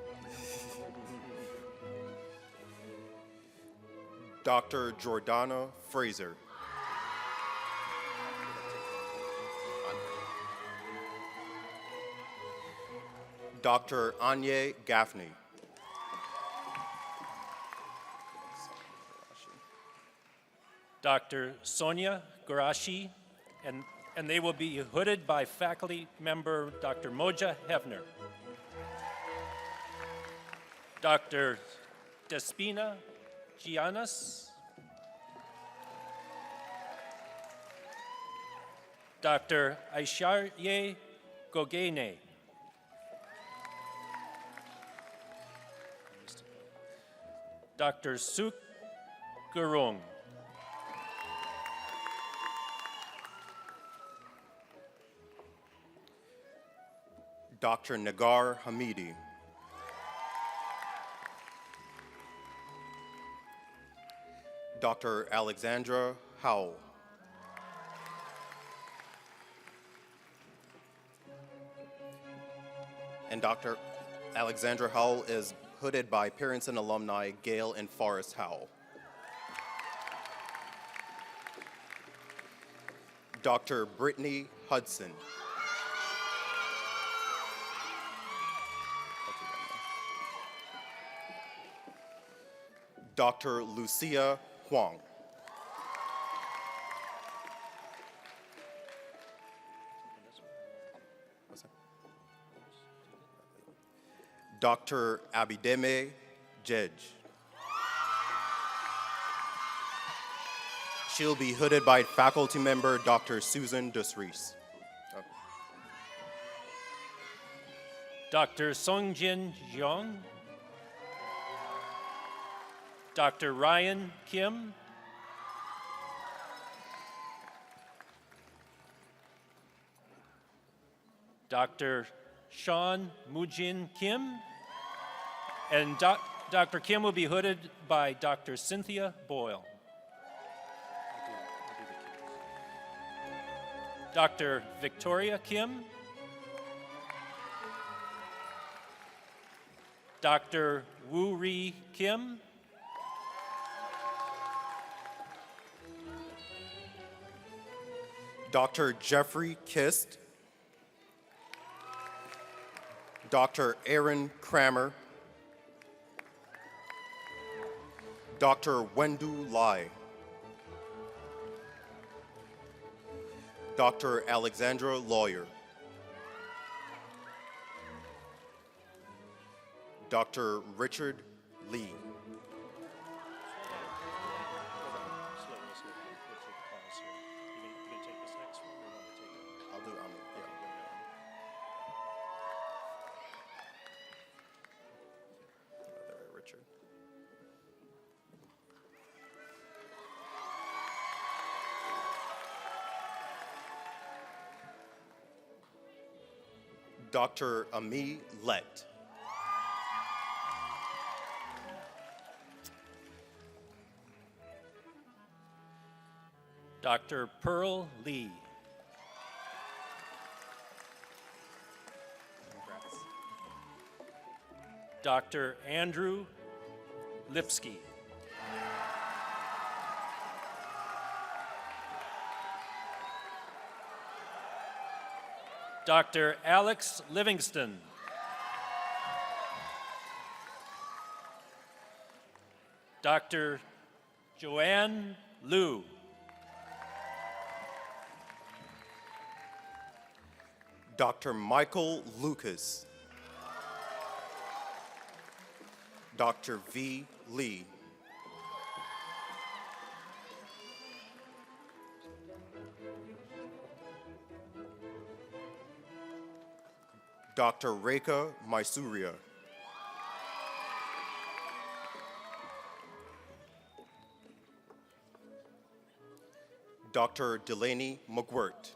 Dr. Jordana Fraser. Dr. Anye Gaffney. Dr. Sonia Garashi, and they will be hooded by faculty member Dr. Moja Hevner. Dr. Despina Giannis. Dr. Aisharye Gogene. Dr. Suk Gurung. Dr. Nagar Hamidi. Dr. Alexandra Howell. And Dr. Alexandra Howell is hooded by parents and alumni Gail and Forrest Howell. Dr. Brittany Hudson. Dr. Lucia Huang. Dr. Abideme Jedge. She'll be hooded by faculty member Dr. Susan Dusrees. Dr. Songjin Jeong. Dr. Ryan Kim. Dr. Sean Mujin Kim. And Dr. Kim will be hooded by Dr. Cynthia Boyle. Dr. Victoria Kim. Dr. Woo Ri Kim. Dr. Jeffrey Kist. Dr. Aaron Kramer. Dr. Wendu Lai. Dr. Alexandra Lawyer. Dr. Richard Lee. I'll do it. Richard. Dr. Ami Lett. Dr. Pearl Lee. Dr. Andrew Lipsky. Dr. Alex Livingston. Dr. Joanne Liu. Dr. Michael Lucas. Dr. V. Lee. Dr. Rekha Maisuria. Dr. Delaney McGwirt.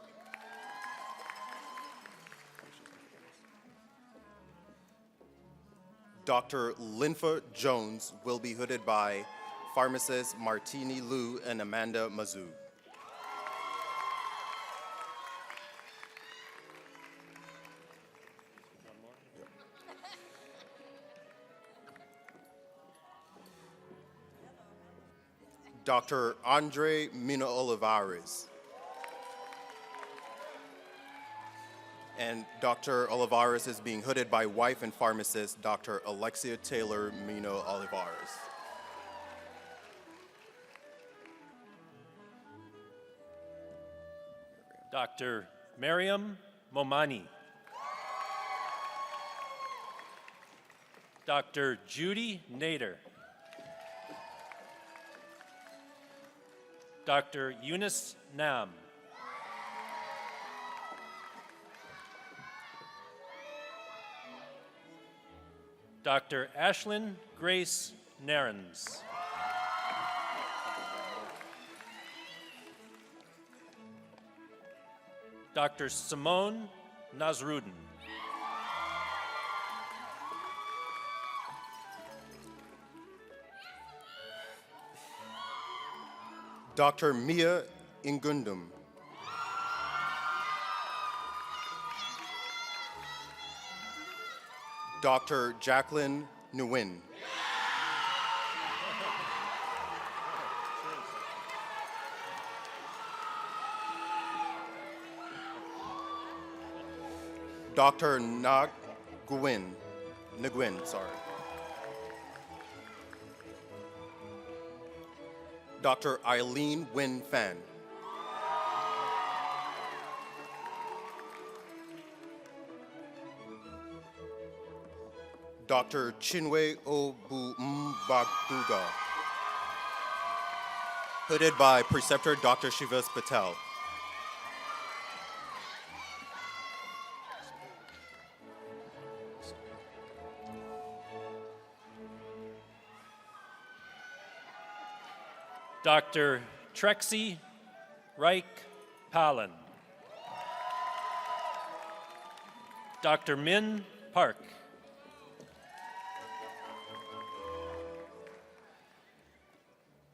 Dr. Linfa Jones will be hooded by pharmacists Martini Liu and Amanda Mazou. Dr. Andre Mina Olivares. And Dr. Olivares is being hooded by wife and pharmacist Dr. Alexia Taylor Mino Olivares. Dr. Mariam Momani. Dr. Judy Nader. Dr. Eunice Nam. Dr. Ashlyn Grace Narens. Dr. Simone Nasrudin. Dr. Mia Ingundum. Dr. Jacqueline Nguyen. Dr. Nguyen, sorry. Dr. Eileen Win Fan. Dr. Chinwe Obumbagduga. Hooded by Preceptor Dr. Shivas Patel. Dr. Trexie Reich Palin. Dr. Min Park.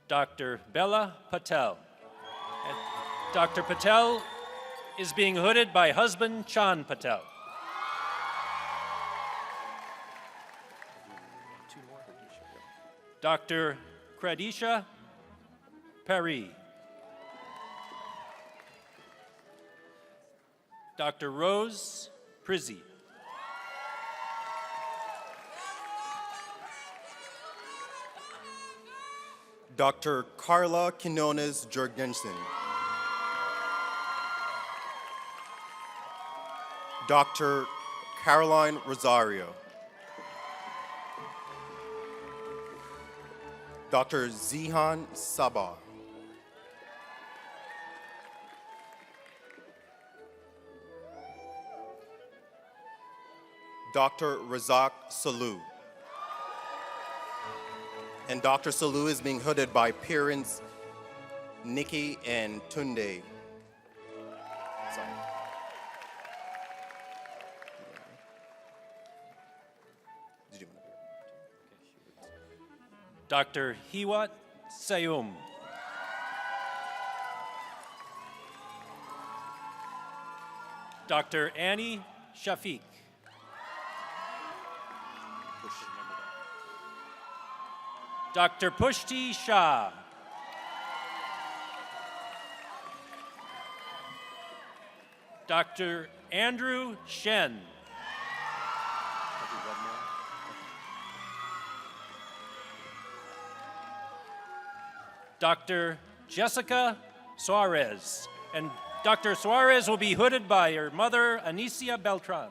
Dr. Bella Patel. And Dr. Patel is being hooded by husband Chan Patel. Dr. Kradisha Perry. Dr. Rose Prizzi. Dr. Carla Quinones Jorgensen. Dr. Caroline Rosario. Dr. Zihan Sabah. Dr. Razak Salou. And Dr. Salou is being hooded by parents Nikki and Tunde. Sorry. Dr. Hiwat Sayum. Dr. Annie Shafiq. Dr. Pushti Shah. Dr. Andrew Shen. Dr. Jessica Suarez. And Dr. Suarez will be hooded by her mother, Anicia Beltran.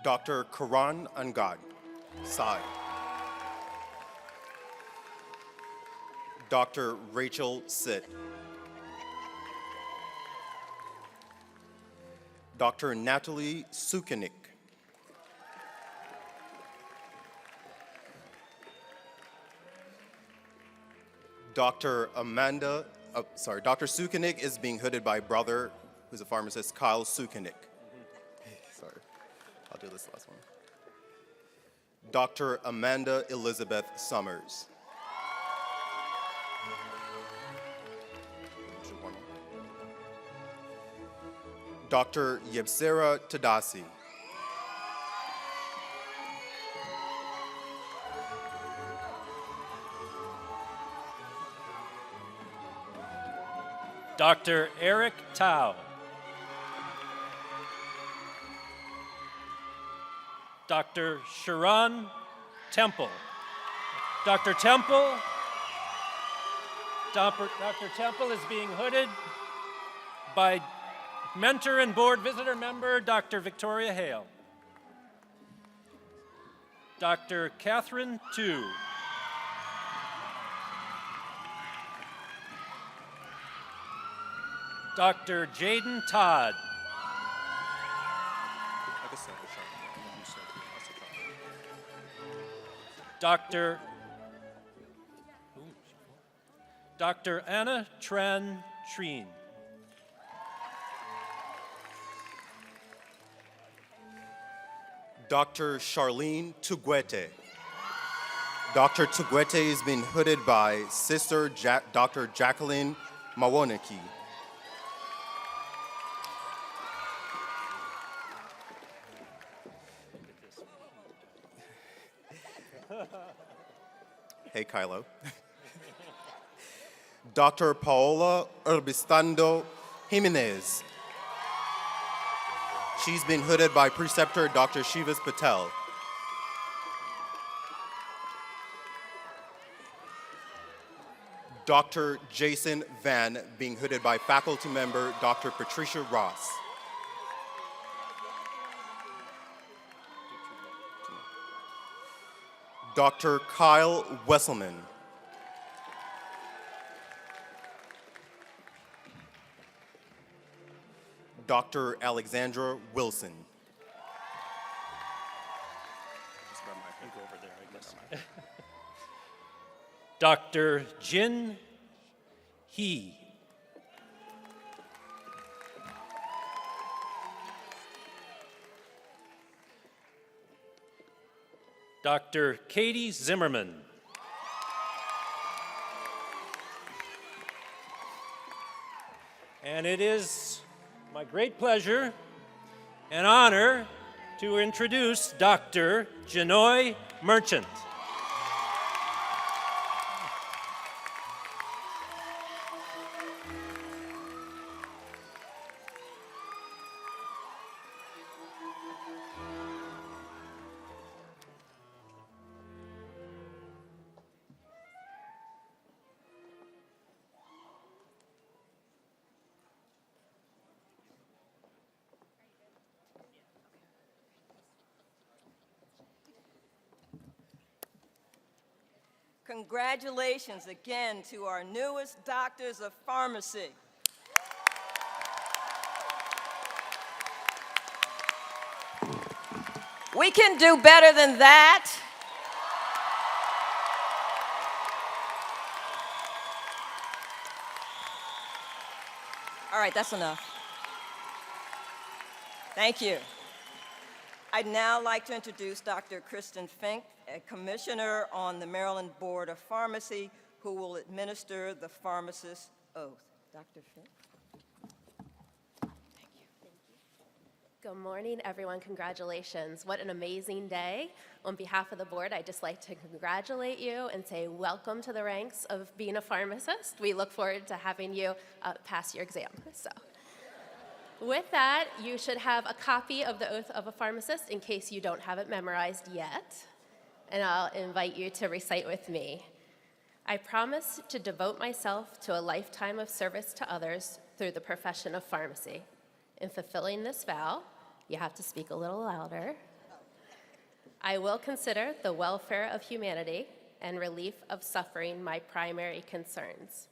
Dr. Karan Angad, Sai. Dr. Rachel Sit. Dr. Natalie Sukanik. Dr. Dr. Sukanik is being hooded by brother, who's a pharmacist, Kyle Sukanik. Sorry, I'll do this last one. Dr. Amanda Elizabeth Summers. Dr. Yebsera Tadasi. Dr. Eric Tao. Dr. Sharon Temple. Dr. Temple is being hooded by mentor and board visitor member, Dr. Victoria Hale. Dr. Catherine Tu. Dr. Jaden Todd. Dr. Anna Tran Treen. Dr. Charlene Tuguete. Dr. Tuguete is being hooded by Sister Dr. Jacqueline Mawoneki. Hey, Kylo. Dr. Paola Urbistando Jimenez. She's been hooded by preceptor Dr. Shivas Patel. Dr. Jason Van being hooded by faculty member Dr. Patricia Ross. Dr. Kyle Wesselman. Dr. Alexandra Wilson. Dr. Jin He. Dr. Katie Zimmerman. And it is my great pleasure and honor to introduce Dr. Janoy Merchant. Congratulations again to our newest doctors of pharmacy. We can do better than that. All right, that's enough. Thank you. I'd now like to introduce Dr. Kristen Fink, a commissioner on the Maryland Board of Pharmacy, who will administer the pharmacist oath. Dr. Fink. Good morning, everyone. Congratulations. What an amazing day. On behalf of the board, I'd just like to congratulate you and say welcome to the ranks of being a pharmacist. We look forward to having you pass your exam. So, with that, you should have a copy of the Oath of a Pharmacist in case you don't have it memorized yet. And I'll invite you to recite with me. I promise to devote myself to a lifetime of service to others through the profession of pharmacy. In fulfilling this vow, you have to speak a little louder. I will consider the welfare of humanity and relief of suffering my primary concerns.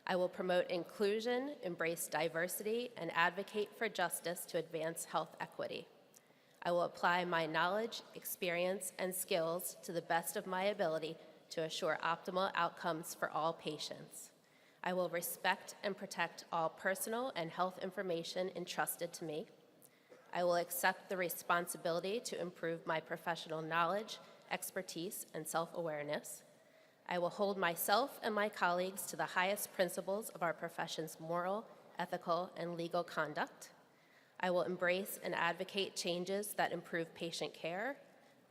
I will promote inclusion, embrace diversity, and advocate for justice to advance health equity. I will apply my knowledge, experience, and skills to the best of my ability to assure optimal outcomes for all patients. I will respect and protect all personal and health information entrusted to me. I will accept the responsibility to improve my professional knowledge, expertise, and self-awareness. I will hold myself and my colleagues to the highest principles of our profession's moral, ethical, and legal conduct. I will embrace and advocate changes that improve patient care.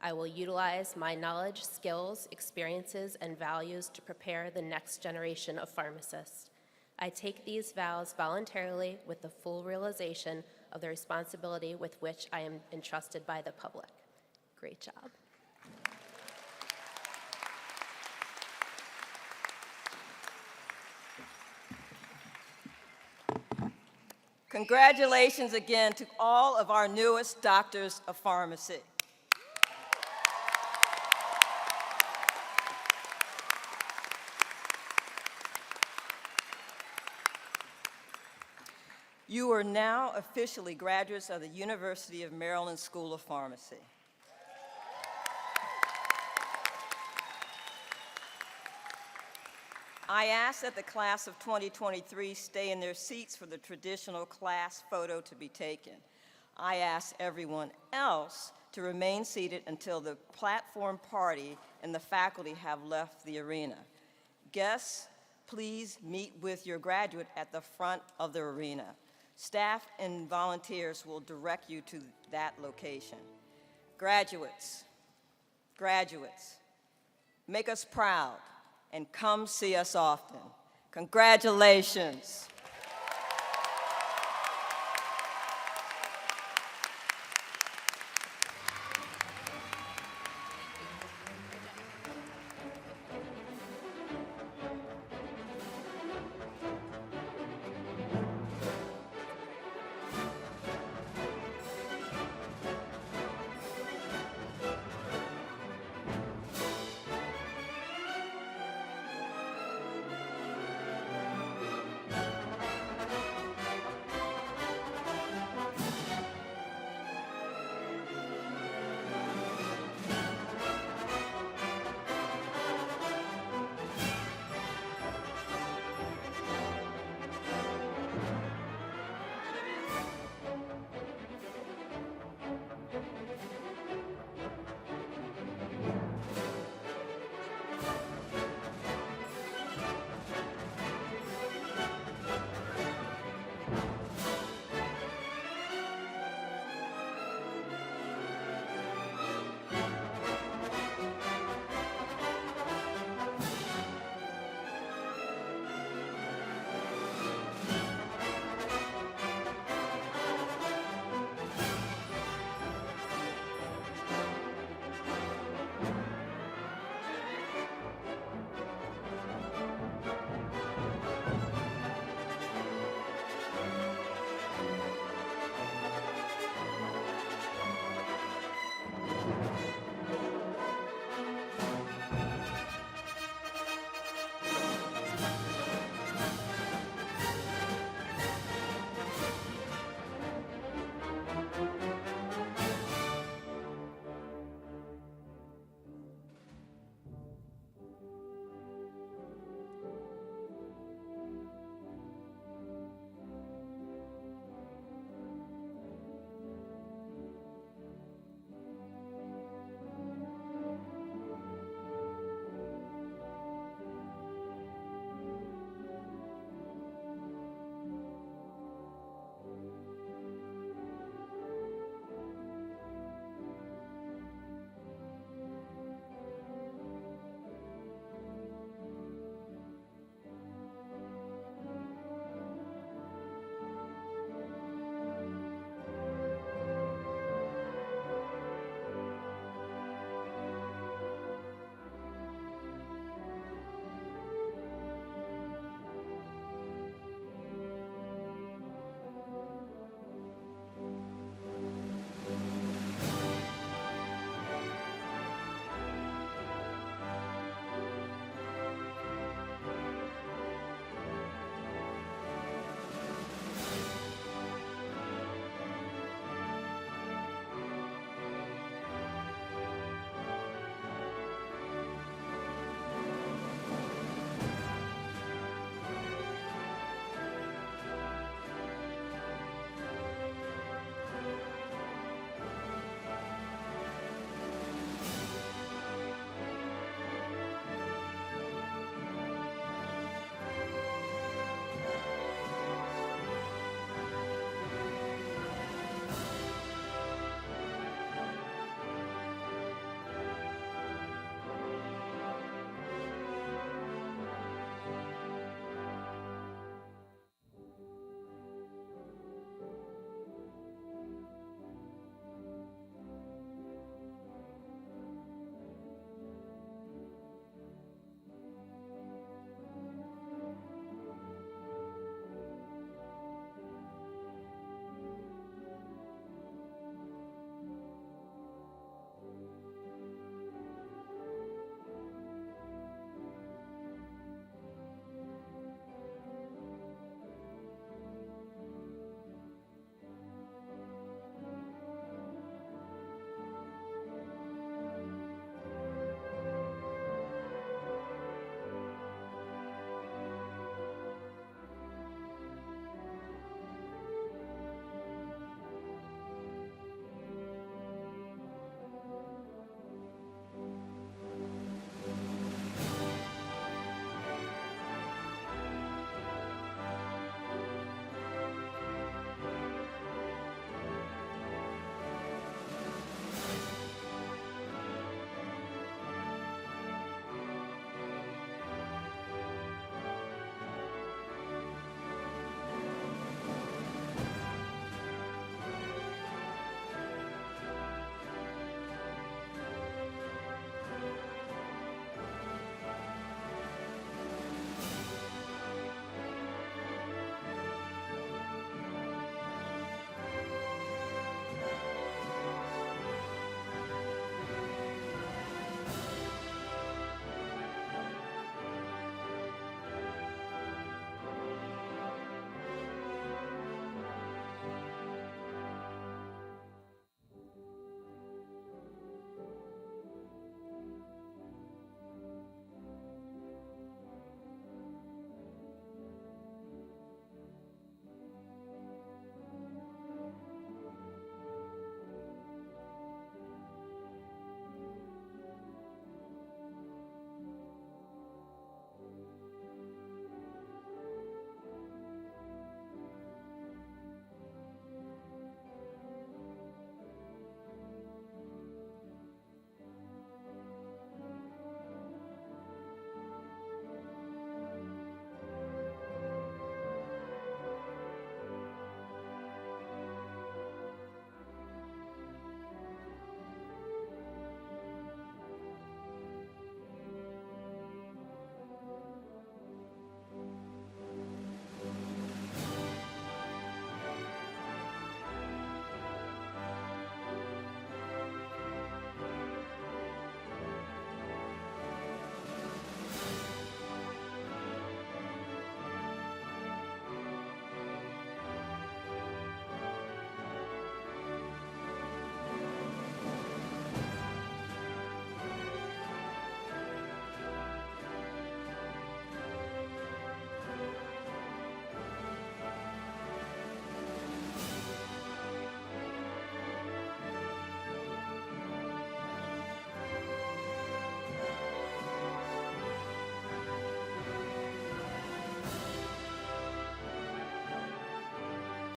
I will utilize my knowledge, skills, experiences, and values to prepare the next generation of pharmacists. I take these vows voluntarily with the full realization of the responsibility with which I am entrusted by the public. Great job. Congratulations again to all of our newest doctors of pharmacy. You are now officially graduates of the University of Maryland School of Pharmacy. I ask that the class of 2023 stay in their seats for the traditional class photo to be taken. I ask everyone else to remain seated until the platform party and the faculty have left the arena. Guests, please meet with your graduate at the front of the arena. Staff and volunteers will direct you to that location. Graduates, make us proud and come see us often. Congratulations.